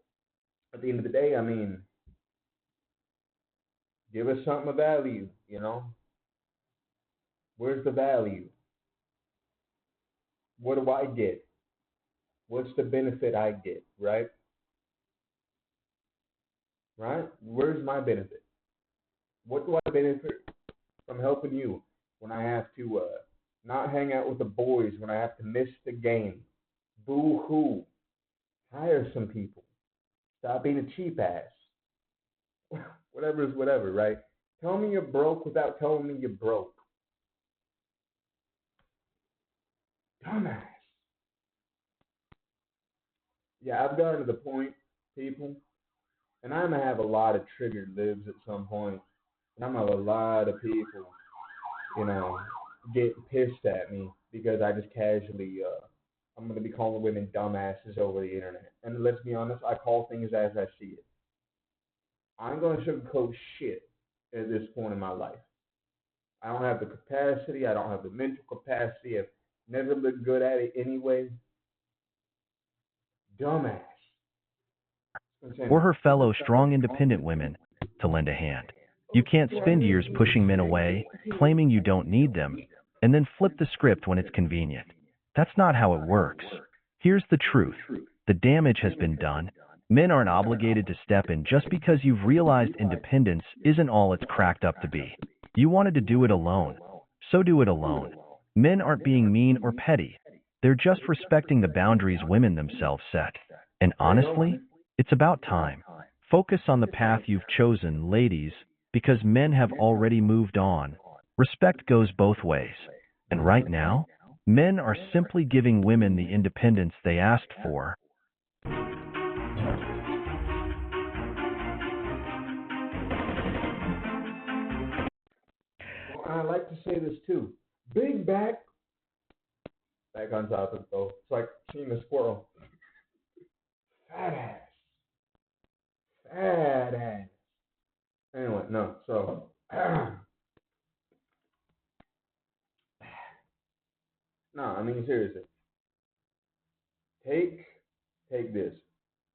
at the end of the day, I mean, give us something of value, you know? Where's the value? What do I get? What's the benefit I get, right? Right? Where's my benefit? What do I benefit from helping you when I have to not hang out with the boys, when I have to miss the game? Boo-hoo. Hire some people. Stop being a cheap ass. Whatever is whatever, right? Tell me you're broke without telling me you're broke. Dumbass. Yeah, I've gotten to the point, people, and I'm going to have a lot of triggered libs at some point, and I'm going to have a lot of people, you know, get pissed at me because I just casually, I'm going to be calling women dumbasses over the internet. And let's be honest, I call things as I see it. I ain't going to sugarcoat shit at this point in my life. I don't have the capacity. I don't have the mental capacity. I've never looked good at it anyway. Dumbass. Or her fellow strong independent women to lend a hand. You can't spend years pushing men away, claiming you don't need them, and then flip the script when it's convenient. That's not how it works. Here's the truth. The damage has been done. Men aren't obligated to step in just because you've realized independence isn't all it's cracked up to be. You wanted to do it alone, so do it alone. Men aren't being mean or petty. They're just respecting the boundaries women themselves set. And honestly, it's about time. Focus on the path you've chosen, ladies, because men have already moved on. Respect goes both ways. And right now, men are simply giving women the independence they asked for. Well, I like to say this too. Big back on topic though. It's like seeing a squirrel. Fat ass. Fat ass. Anyway, no, so no, I mean seriously. Take this.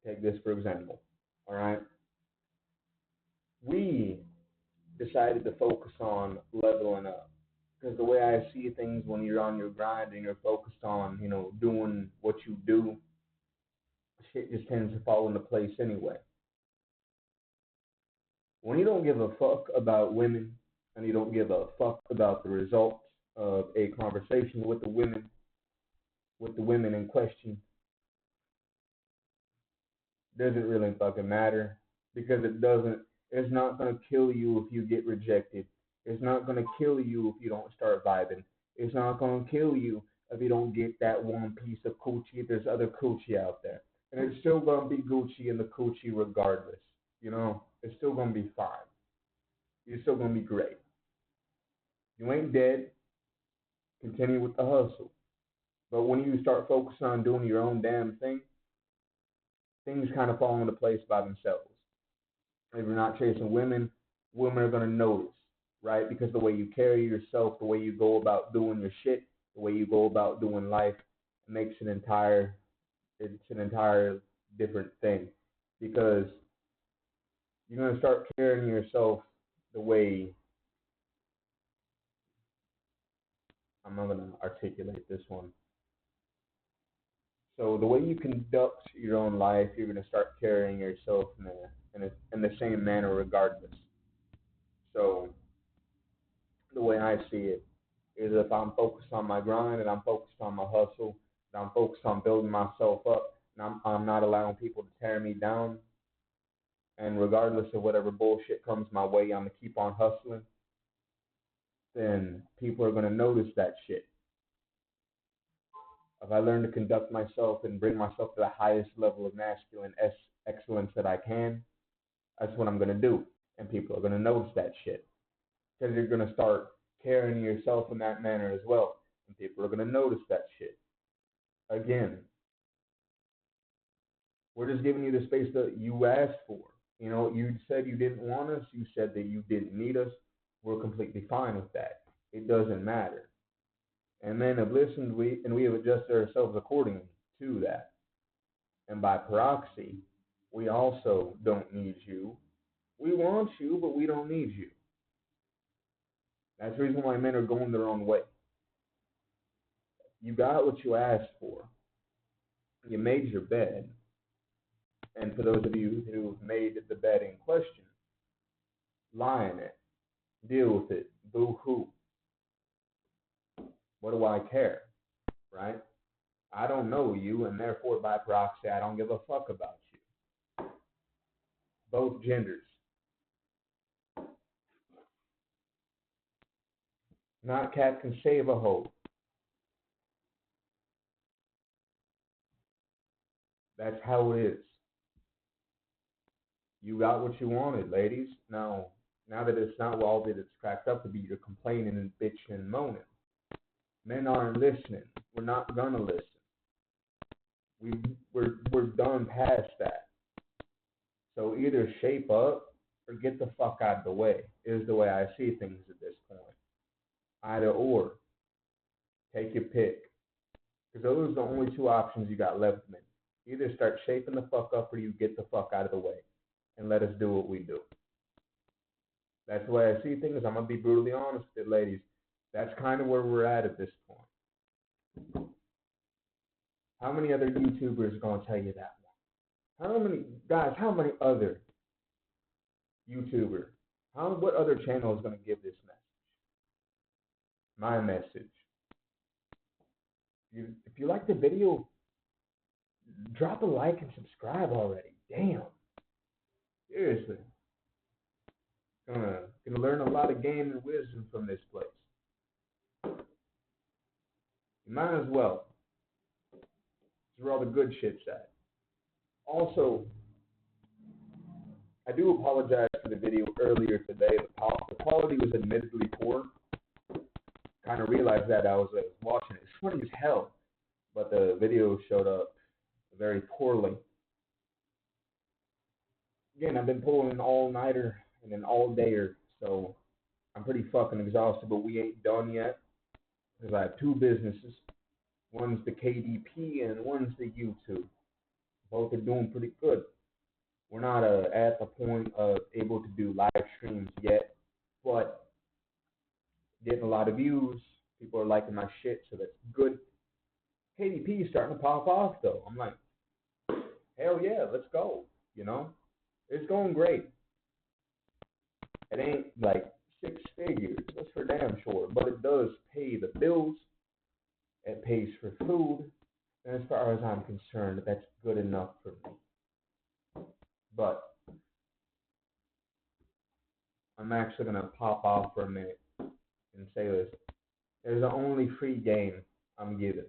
Take this for example. Alright? We decided to focus on leveling up. Because the way I see things when you're on your grind and you're focused on, you know, doing what you do, shit just tends to fall into place anyway. When you don't give a fuck about women and you don't give a fuck about the results of a conversation with the women in question, doesn't really fucking matter because it's not gonna kill you if you get rejected. It's not gonna kill you if you don't start vibing. It's not gonna kill you if you don't get that one piece of coochie. There's other coochie out there. And it's still gonna be Gucci in the coochie regardless. You know, it's still gonna be fine. You're still gonna be great. You ain't dead. Continue with the hustle. But when you start focusing on doing your own damn thing, things kind of fall into place by themselves. If you're not chasing women, women are gonna notice, right? Because the way you carry yourself, the way you go about doing your shit, the way you go about doing life, it makes an entire different thing. Because you're gonna start carrying yourself the way I'm not gonna articulate this one. So the way you conduct your own life, you're gonna start carrying yourself in the same manner regardless. So the way I see it is if I'm focused on my grind and I'm focused on my hustle, and I'm focused on building myself up, and I'm not allowing people to tear me down, and regardless of whatever bullshit comes my way, I'm gonna keep on hustling, then people are gonna notice that shit. If I learn to conduct myself and bring myself to the highest level of masculine excellence that I can, that's what I'm going to do. And people are going to notice that shit. Because you're going to start carrying yourself in that manner as well. And people are going to notice that shit. Again, we're just giving you the space that you asked for. You know, you said you didn't want us. You said that you didn't need us. We're completely fine with that. It doesn't matter. And men have listened, we have adjusted ourselves accordingly to that. And by proxy, we also don't need you. We want you, but we don't need you. That's the reason why men are going their own way. You got what you asked for. You made your bed. And for those of you who've made the bed in question, lie in it. Deal with it. Boo-hoo. What do I care? Right? I don't know you, and therefore, by proxy, I don't give a fuck about you. Both genders. Not cat can save a hoe. That's how it is. You got what you wanted, ladies. Now that it's not all that it's cracked up to be, you're complaining and bitching and moaning. Men aren't listening. We're not gonna listen. We're done past that. So either shape up or get the fuck out of the way, is the way I see things at this point. Either or. Take your pick. Because those are the only two options you got left, men. Either start shaping the fuck up or you get the fuck out of the way and let us do what we do. That's the way I see things. I'm going to be brutally honest with it, ladies. That's kind of where we're at this point. How many other YouTubers are going to tell you that one? How many other YouTubers? What other channel is going to give this message? My message. If you like the video, drop a like and subscribe already. Damn. Seriously. Gonna learn a lot of game and wisdom from this place. You might as well. This is where all the good shit's at. Also, I do apologize for the video earlier today. The quality was admittedly poor. Kind of realized that I was watching it. It's funny as hell, but the video showed up very poorly. Again, I've been pulling an all-nighter and an all-dayer, so I'm pretty fucking exhausted, but we ain't done yet, because I have two businesses. One's the KDP and one's the YouTube. Both are doing pretty good. We're not at the point of able to do live streams yet, but getting a lot of views. People are liking my shit, so that's good. KDP is starting to pop off, though. I'm like, hell yeah, let's go, you know? It's going great. It ain't like 6 figures, that's for damn sure, but it does pay the bills. It pays for food, and as far as I'm concerned, that's good enough for me. But I'm actually going to pop off for a minute and say this. There's the only free game I'm giving.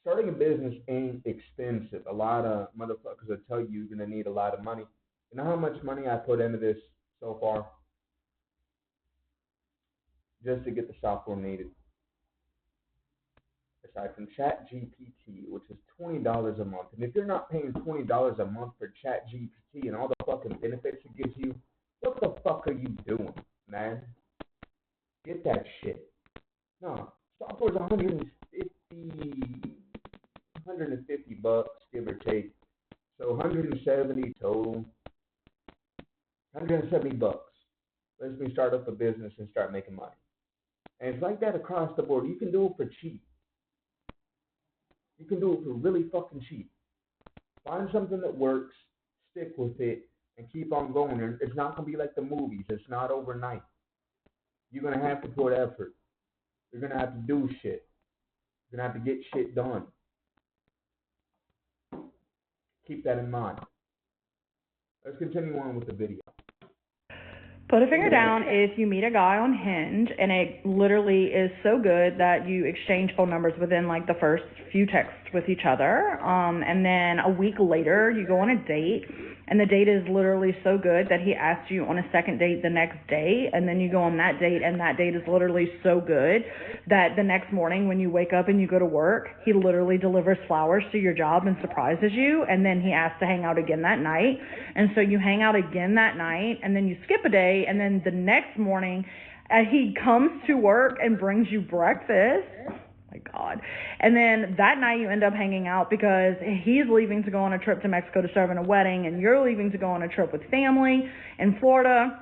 Starting a business ain't expensive. A lot of motherfuckers will tell you you're going to need a lot of money. You know how much money I put into this so far? Just to get the software needed. Aside from ChatGPT, which is $20 a month. And if you're not paying $20 a month for ChatGPT and all the fucking benefits it gives you, what the fuck are you doing, man? Get that shit. No, software's $150, give or take. So 170 total. 170 bucks. Lets me start up a business and start making money. And it's like that across the board. You can do it for cheap. You can do it for really fucking cheap. Find something that works, stick with it, and keep on going. And it's not going to be like the movies. It's not overnight. You're going to have to put effort. You're going to have to do shit. You're going to have to get shit done. Keep that in mind. Let's continue on with the video. Put a finger down if you meet a guy on Hinge and it literally is so good that you exchange phone numbers within like the first few texts with each other. And then a week later you go on a date and the date is literally so good that he asks you on a second date the next day, and then you go on that date and that date is literally so good that the next morning when you wake up and you go to work, he literally delivers flowers to your job and surprises you, and then he asks to hang out again that night. And so you hang out again that night, and then you skip a day, and then the next morning he comes to work and brings you breakfast. Oh my God. And then that night you end up hanging out because he's leaving to go on a trip to Mexico to serve in a wedding, and you're leaving to go on a trip with family in Florida.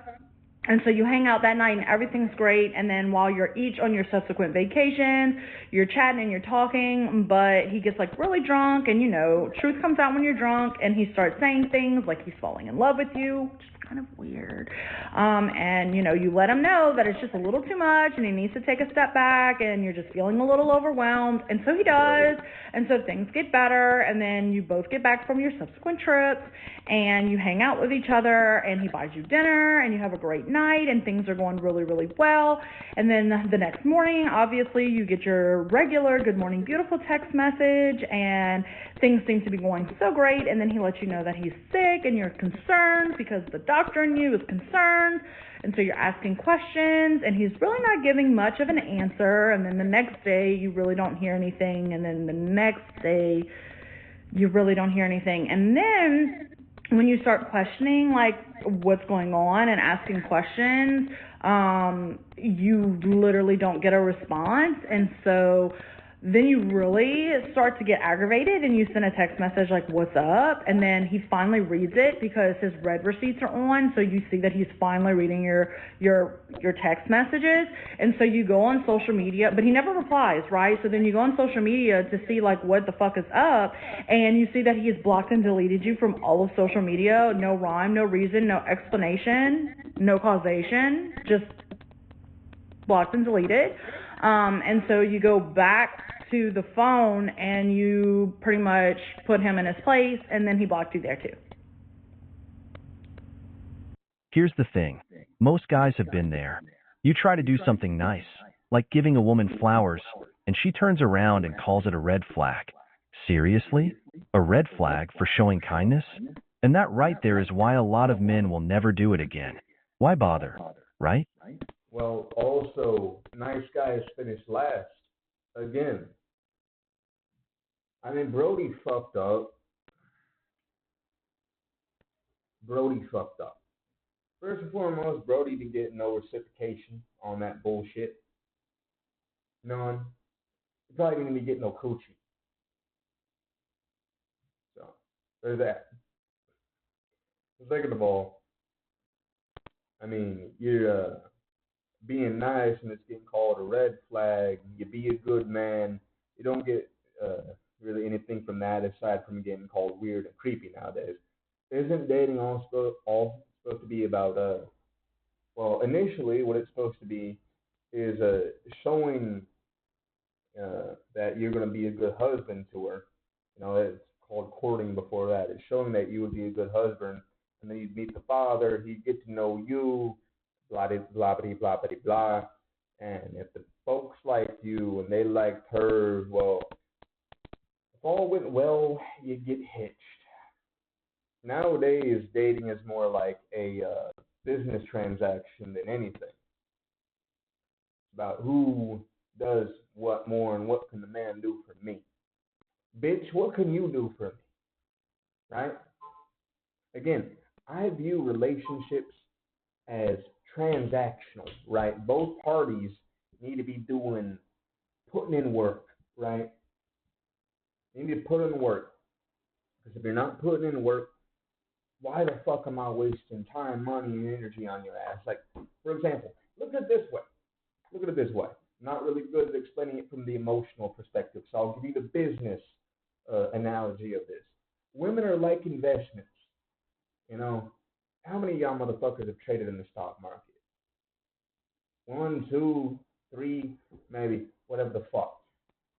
And so you hang out that night and everything's great, and then while you're each on your subsequent vacation, you're chatting and you're talking, but he gets like really drunk, and you know, truth comes out when you're drunk, and he starts saying things like he's falling in love with you, which is kind of weird. And you know, you let him know that it's just a little too much and he needs to take a step back and you're just feeling a little overwhelmed, and so he does. And so things get better, and then you both get back from your subsequent trips and you hang out with each other, and he buys you dinner and you have a great night and things are going really, really well. And then the next morning, obviously, you get your regular good morning beautiful text message and things seem to be going so great, and then he lets you know that he's sick and you're concerned because the doctor in you is concerned, and so you're asking questions and he's really not giving much of an answer, and then the next day you really don't hear anything, and then the next day you really don't hear anything, and then when you start questioning like what's going on and asking questions, you literally don't get a response, and so then you really start to get aggravated and you send a text message like, what's up? And then he finally reads it because his read receipts are on, so you see that he's finally reading your text messages. And so you go on social media, but he never replies, right? So then you go on social media to see like what the fuck is up, and you see that he has blocked and deleted you from all of social media. No rhyme, no reason, no explanation, no causation, just blocked and deleted. And so you go back to the phone and you pretty much put him in his place, and then he blocked you there too. Here's the thing. Most guys have been there. You try to do something nice, like giving a woman flowers, and she turns around and calls it a red flag. Seriously? A red flag for showing kindness? And that right there is why a lot of men will never do it again. Why bother, right? Well, also, nice guys finish last. Again, I mean, Brody fucked up. First and foremost, Brody didn't get no reciprocation on that bullshit. None. He probably didn't even get no coochie. So, there's that. Second of all, I mean, you're being nice and it's getting called a red flag. You be a good man. You don't get really anything from that aside from getting called weird and creepy nowadays. Isn't dating all supposed to be about well, initially what it's supposed to be is showing that you're going to be a good husband to her. You know, it's called courting before that. It's showing that you would be a good husband, and then you'd meet the father, he'd get to know you, blah blah blah blah blah blah. And if the folks liked you and they liked her, well, if all went well, you get hitched. Nowadays, dating is more like a business transaction than anything. It's about who does what more and what can the man do for me. Bitch, what can you do for me? Right? Again, I view relationships as transactional, right? Both parties need to be putting in work, right? You need to put in work. Because if you're not putting in work, why the fuck am I wasting time, money, and energy on your ass? Like, for example, look at it this way. I'm not really good at explaining it from the emotional perspective, so I'll give you the business analogy of this. Women are like investments. You know, how many of y'all motherfuckers have traded in the stock market? 1, 2, 3, maybe, whatever the fuck.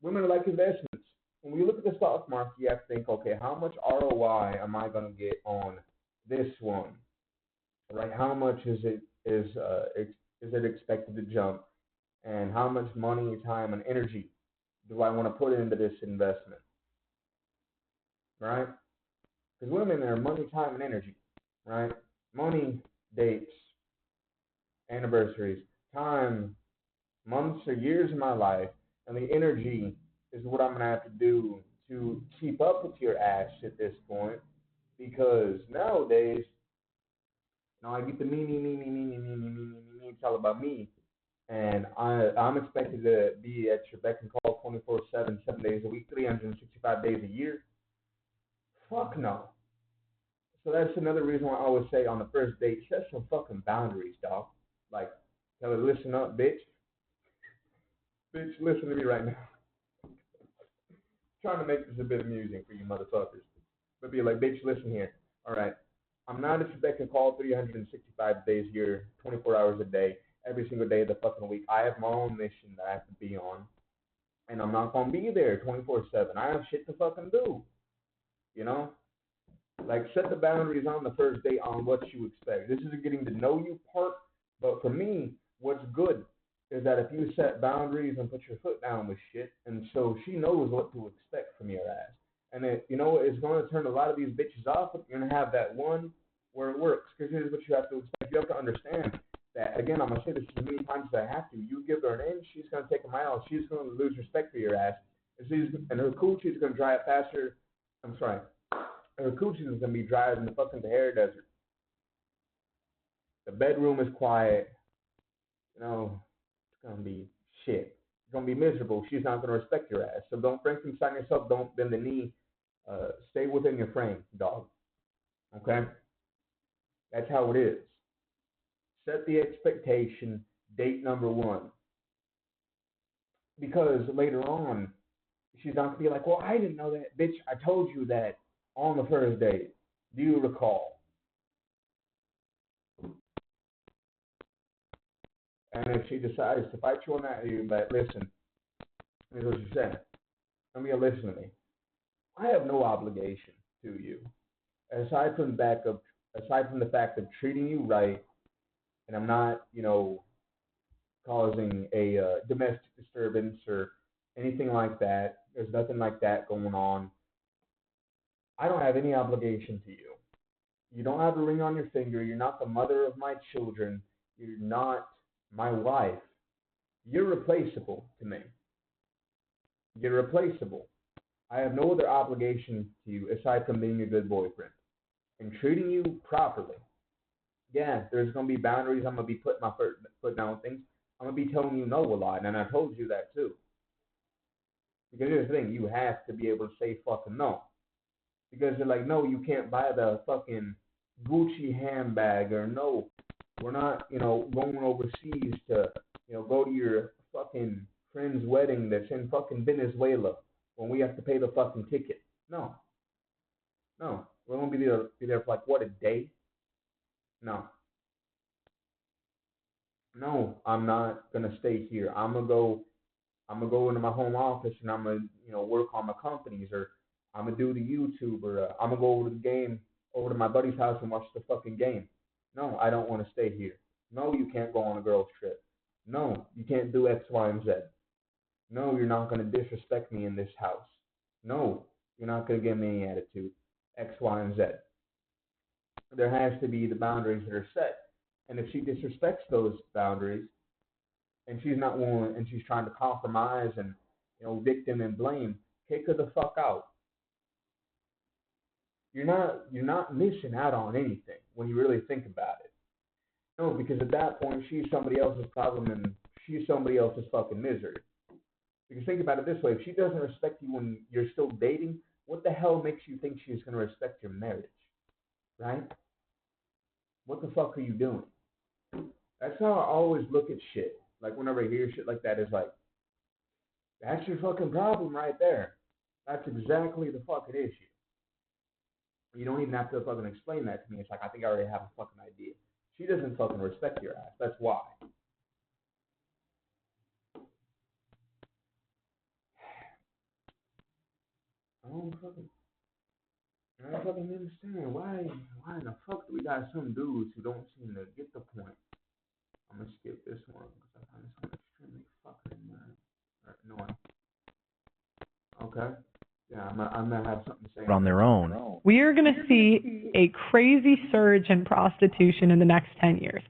Women are like investments. When you look at the stock market, you have to think, okay, how much ROI am I going to get on this one? Like how much is it expected to jump, and how much money, time, and energy do I want to put into this investment, right? Because women are money, time, and energy, right? Money, dates, anniversaries, time, months or years of my life, and the energy is what I'm gonna have to do to keep up with your ass at this point. Because nowadays, I get the me. It's all about me, and I'm expected to be at your beck and call 24/7, 7 days a week, 365 days a year. Fuck no. So that's another reason why I always say on the first date, set some fucking boundaries, dog. Like, tell her, listen up, bitch. Bitch, listen to me right now. Trying to make this a bit amusing for you motherfuckers. But be like, bitch, listen here. All right. I'm not at your beck and call 365 days a year, 24 hours a day, every single day of the fucking week. I have my own mission that I have to be on. And I'm not going to be there 24/7. I have shit to fucking do. You know? Like, set the boundaries on the first date on what you expect. This is a getting to know you part. But for me, what's good is that if you set boundaries and put your foot down with shit, and so she knows what to expect from your ass. And it, it's going to turn a lot of these bitches off, but you're going to have that one where it works. Because here's what you have to expect. You have to understand that, again, I'm going to say this as many times as I have to. You give her an inch, she's going to take a mile. She's going to lose respect for your ass. And her coochie is going to dry up faster. I'm sorry. Her coochie is going to be drier than the fucking Sahara Desert. The bedroom is quiet. It's going to be shit. It's going to be miserable. She's not going to respect your ass. So don't Frankenstein yourself. Don't bend the knee. Stay within your frame, dog. Okay? That's how it is. Set the expectation, date number one. Because later on, she's not going to be like, well, I didn't know that. Bitch, I told you that on the first date. Do you recall? And if she decides to fight you on that, you're like, listen, here's what she said. Let me listen to me. I have no obligation to you. Aside from the fact of treating you right, and I'm not, causing a domestic disturbance or anything like that. There's nothing like that going on. I don't have any obligation to you. You don't have a ring on your finger. You're not the mother of my children. You're not my wife. You're replaceable to me. You're replaceable. I have no other obligation to you aside from being a good boyfriend and treating you properly. Yeah, there's going to be boundaries. I'm going to be putting my foot down with things. I'm going to be telling you no a lot, and I told you that too. Because here's the thing, you have to be able to say fucking no. Because they're like, no, you can't buy the fucking Gucci handbag, or no, we're not, going overseas to, go to your fucking friend's wedding that's in fucking Venezuela when we have to pay the fucking ticket. No. We're going to be there for like, what, a day? No, I'm not gonna stay here. I'm gonna go into my home office and I'm gonna, work on my companies, or I'm gonna do the YouTube, or I'm gonna go over to my buddy's house and watch the fucking game. No, I don't want to stay here. No, you can't go on a girl's trip. No, you can't do X, Y, and Z. No, you're not gonna disrespect me in this house. No, you're not gonna give me any attitude. X, Y, and Z. There has to be the boundaries that are set. And if she disrespects those boundaries, and she's not willing, and she's trying to compromise and, victim and blame, kick her the fuck out. You're not missing out on anything when you really think about it. No, because at that point she's somebody else's problem and she's somebody else's fucking misery. Because think about it this way: if she doesn't respect you when you're still dating, what the hell makes you think she's gonna respect your marriage, right? What the fuck are you doing? That's how I always look at shit. Like, whenever I hear shit like that, it's like, that's your fucking problem right there. That's exactly the fucking issue. You don't even have to fucking explain that to me. It's like, I think I already have a fucking idea. She doesn't fucking respect your ass. That's why. Oh, fucking. I don't fucking understand why in the fuck do we got some dudes who don't seem to get the point. I'm gonna skip this one because I find this one extremely fucking annoying. Okay. Yeah, I'm gonna have something to say on their own. We are going to see a crazy surge in prostitution in the next 10 years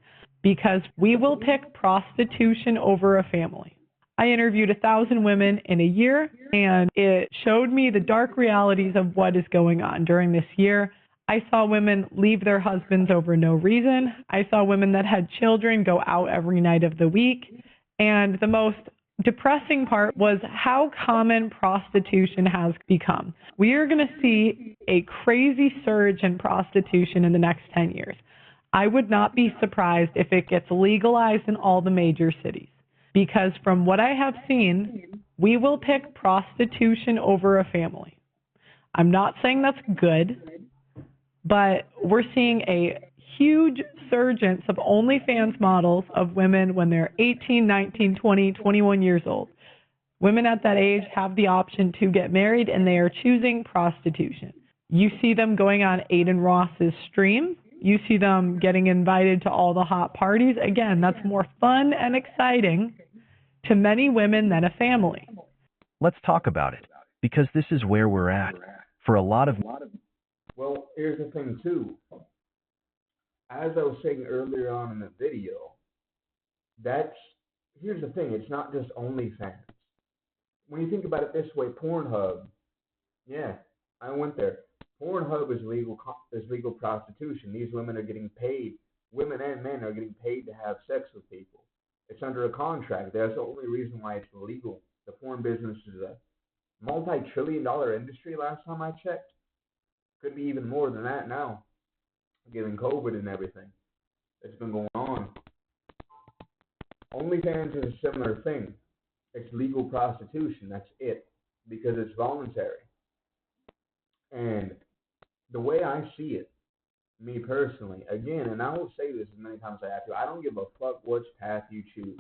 because we will pick prostitution over a family. I interviewed 1,000 women in a year, and it showed me the dark realities of what is going on during this year. I saw women leave their husbands over no reason. I saw women that had children go out every night of the week. And the most depressing part was how common prostitution has become. We are going to see a crazy surge in prostitution in the next 10 years. I would not be surprised if it gets legalized in all the major cities. Because from what I have seen, we will pick prostitution over a family. I'm not saying that's good, but we're seeing a huge surgence of OnlyFans models of women when they're 18, 19, 20, 21 years old. Women at that age have the option to get married, and they are choosing prostitution. You see them going on Aiden Ross's stream. You see them getting invited to all the hot parties. Again, that's more fun and exciting to many women than a family. Let's talk about it, because this is where we're at. For a lot of... Well, here's the thing, too. As I was saying earlier on in the video, here's the thing, it's not just OnlyFans. When you think about it this way, Pornhub, yeah, I went there. Pornhub is legal prostitution. These women are getting paid. Women and men are getting paid to have sex with people. It's under a contract. That's the only reason why it's illegal. The porn business is a multi-trillion-dollar industry last time I checked. Could be even more than that now, given COVID and everything that's been going on. OnlyFans is a similar thing. It's legal prostitution. That's it, because it's voluntary. And the way I see it, me personally, again, and I will say this as many times as I have to, I don't give a fuck which path you choose.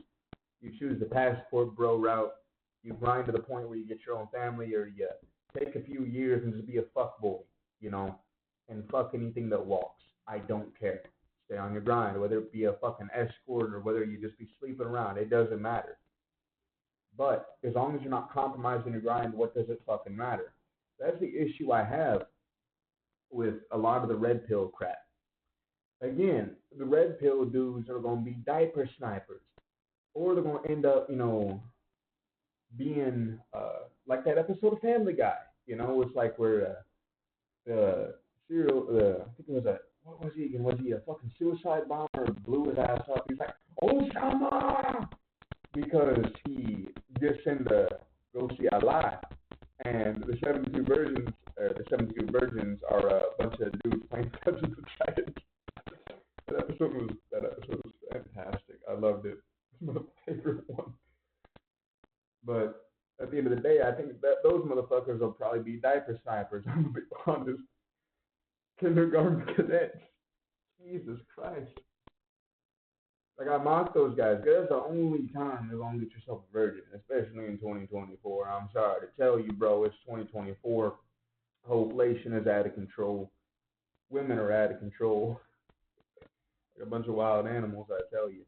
You choose the passport bro route, you grind to the point where you get your own family, or you take a few years and just be a fuckboy, and fuck anything that walks. I don't care. Stay on your grind, whether it be a fucking escort or whether you just be sleeping around. It doesn't matter. But as long as you're not compromising your grind, what does it fucking matter? That's the issue I have with a lot of the red pill crap. Again, the red pill dudes are going to be diaper snipers. Or they're going to end up, being like that episode of Family Guy. It's like where the serial, I think it was what was he again? Was he a fucking suicide bomber or blew his ass up? He's like, Osama! Because he just sent to go see Allah. And the 72 virgins are a bunch of dudes playing Dungeons and Dragons. That episode was fantastic. I loved it. It's my favorite one. But at the end of the day, I think that those motherfuckers will probably be diaper snipers. I'm gonna be honest. Kindergarten cadets. Jesus Christ. Like, I mock those guys. That's the only time you're gonna get yourself a virgin, especially in 2024. I'm sorry to tell you, bro, it's 2024. Population is out of control. Women are out of control. Like a bunch of wild animals, I tell you.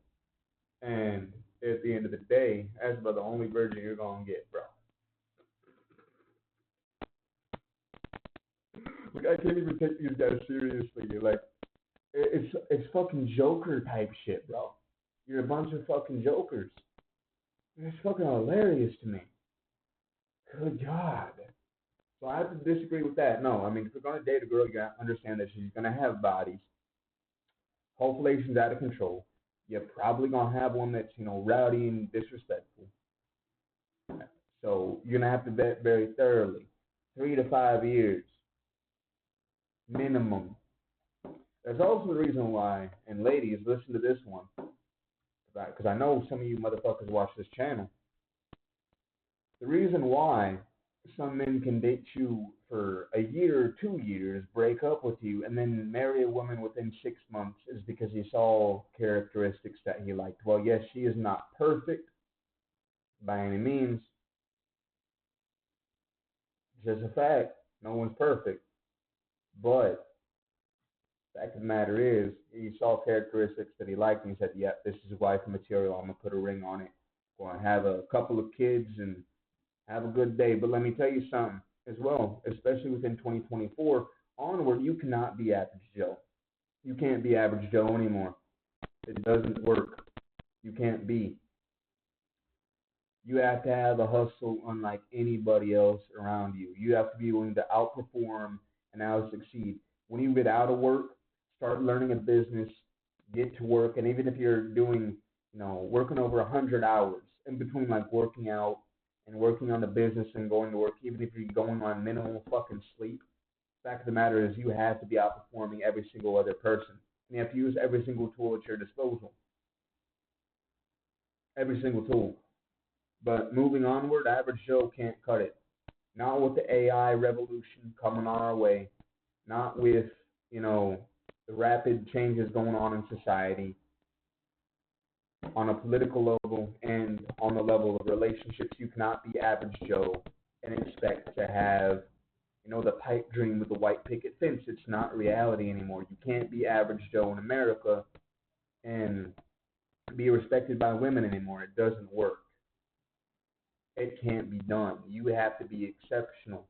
And at the end of the day, that's about the only virgin you're gonna get, bro. Like, I can't even take these guys seriously. Like, it's fucking Joker type shit, bro. You're a bunch of fucking jokers. It's fucking hilarious to me. Good God. So I have to disagree with that. No, I mean, if you're going to date a girl, you got to understand that she's going to have bodies. Population's out of control. You're probably going to have one that's, rowdy and disrespectful. So you're going to have to vet very thoroughly. 3 to 5 years. Minimum. That's also the reason why, and ladies, listen to this one, because I know some of you motherfuckers watch this channel. The reason why some men can date you for a year or 2 years, break up with you, and then marry a woman within 6 months is because he saw characteristics that he liked. Well, yes, she is not perfect by any means. It's just a fact. No one's perfect. But the fact of the matter is, he saw characteristics that he liked, and he said, "Yep, this is wife material. I'm gonna put a ring on it. Going to have a couple of kids and have a good day." But let me tell you something as well, especially within 2024 onward, you cannot be average Joe. You can't be average Joe anymore. It doesn't work. You can't be. You have to have a hustle unlike anybody else around you. You have to be willing to outperform and out succeed. When you get out of work, start learning a business, get to work, and even if you're doing, working over 100 hours in between, like working out and working on the business and going to work, even if you're going on minimal fucking sleep, the fact of the matter is you have to be outperforming every single other person. And you have to use every single tool at your disposal. Every single tool. But moving onward, average Joe can't cut it. Not with the AI revolution coming on our way. Not with, the rapid changes going on in society. On a political level and on the level of relationships, you cannot be average Joe and expect to have, the pipe dream with the white picket fence. It's not reality anymore. You can't be average Joe in America and be respected by women anymore. It doesn't work. It can't be done. You have to be exceptional.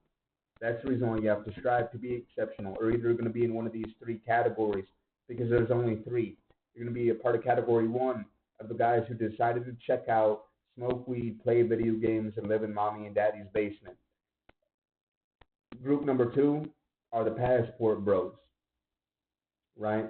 That's the reason why you have to strive to be exceptional, or either you're going to be in one of these three categories, because there's only three. You're going to be a part of category one of the guys who decided to check out, smoke weed, play video games, and live in mommy and daddy's basement. Group number two are the passport bros, right?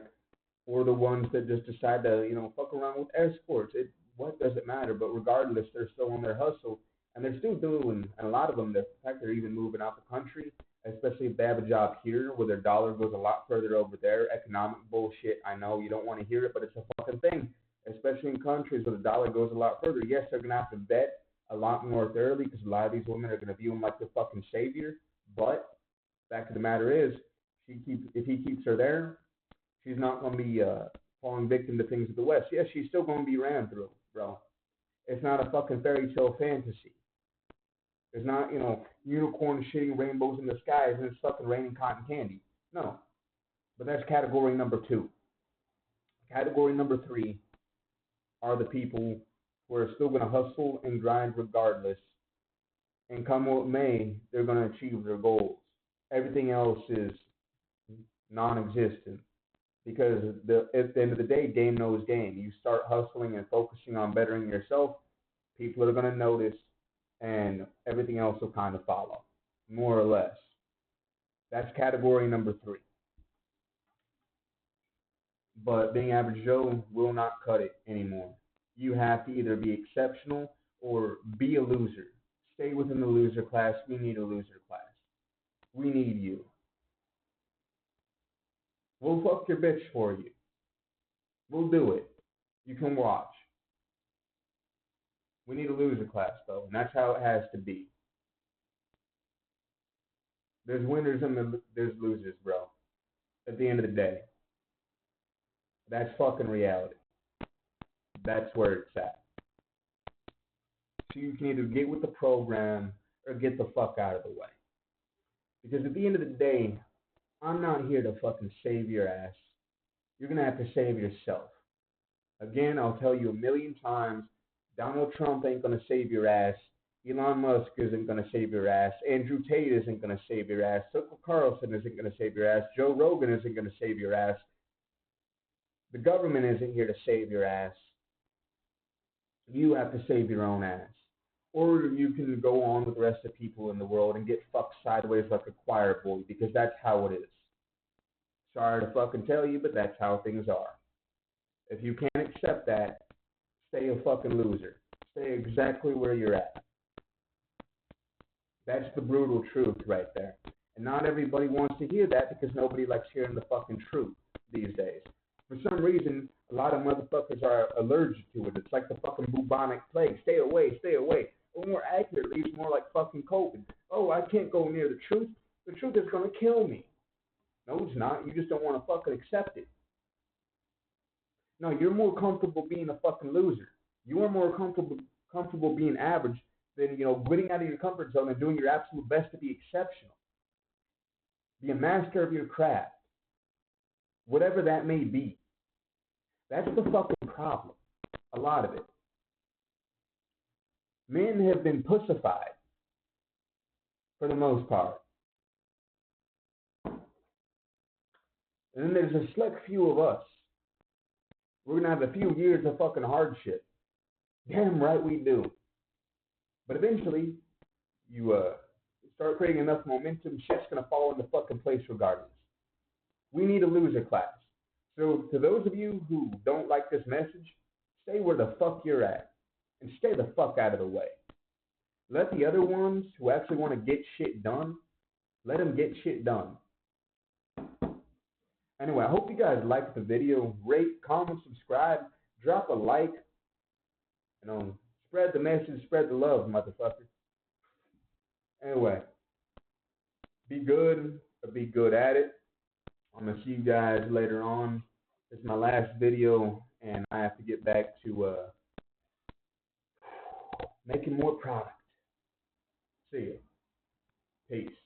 Or the ones that just decide to, fuck around with escorts. What does it matter? But regardless, they're still on their hustle, and they're still doing, and a lot of them, the fact they're even moving out the country, especially if they have a job here where their dollar goes a lot further over there. Economic bullshit, I know you don't want to hear it, but it's a fucking thing, especially in countries where the dollar goes a lot further. Yes, they're going to have to bet a lot more thoroughly because a lot of these women are going to view him like the fucking savior, but the fact of the matter is, if he keeps her there, she's not going to be falling victim to things of the West. Yes, she's still going to be ran through, bro. It's not a fucking fairy tale fantasy. It's not, unicorns shitting rainbows in the skies and it's fucking raining cotton candy. No. But that's category number two. Category number three are the people who are still going to hustle and grind regardless. And come what may, they're going to achieve their goals. Everything else is non-existent. Because at the end of the day, game knows game. You start hustling and focusing on bettering yourself, people are going to notice, and everything else will kind of follow, more or less. That's category number three. But being average Joe will not cut it anymore. You have to either be exceptional or be a loser. Stay within the loser class. We need a loser class. We need you. We'll fuck your bitch for you. We'll do it. You can watch. We need a loser class, though, and that's how it has to be. There's winners and there's losers, bro. At the end of the day. That's fucking reality. That's where it's at. So you can either get with the program or get the fuck out of the way. Because at the end of the day, I'm not here to fucking save your ass. You're going to have to save yourself. Again, I'll tell you a million times, Donald Trump ain't going to save your ass. Elon Musk isn't going to save your ass. Andrew Tate isn't going to save your ass. Tucker Carlson isn't going to save your ass. Joe Rogan isn't going to save your ass. The government isn't here to save your ass. You have to save your own ass. Or you can go on with the rest of the people in the world and get fucked sideways like a choir boy, because that's how it is. Sorry to fucking tell you, but that's how things are. If you can't accept that, stay a fucking loser. Stay exactly where you're at. That's the brutal truth right there. And not everybody wants to hear that because nobody likes hearing the fucking truth these days. For some reason, a lot of motherfuckers are allergic to it. It's like the fucking bubonic plague. Stay away, stay away. Or more accurately, it's more like fucking COVID. Oh, I can't go near the truth. The truth is going to kill me. No, it's not. You just don't want to fucking accept it. No, you're more comfortable being a fucking loser. You are more comfortable being average than, getting out of your comfort zone and doing your absolute best to be exceptional. Be a master of your craft. Whatever that may be. That's the fucking problem. A lot of it. Men have been pussified for the most part. And then there's a select few of us. We're going to have a few years of fucking hardship. Damn right we do. But eventually, you start creating enough momentum, shit's going to fall into fucking place regardless. We need a loser class. So to those of you who don't like this message, stay where the fuck you're at. And stay the fuck out of the way. Let the other ones who actually want to get shit done, let them get shit done. Anyway, I hope you guys liked the video. Rate, comment, subscribe, drop a like. Spread the message, spread the love, motherfucker. Anyway, be good, or be good at it. I'm going to see you guys later on. This is my last video, and I have to get back to making more product. See ya. Peace.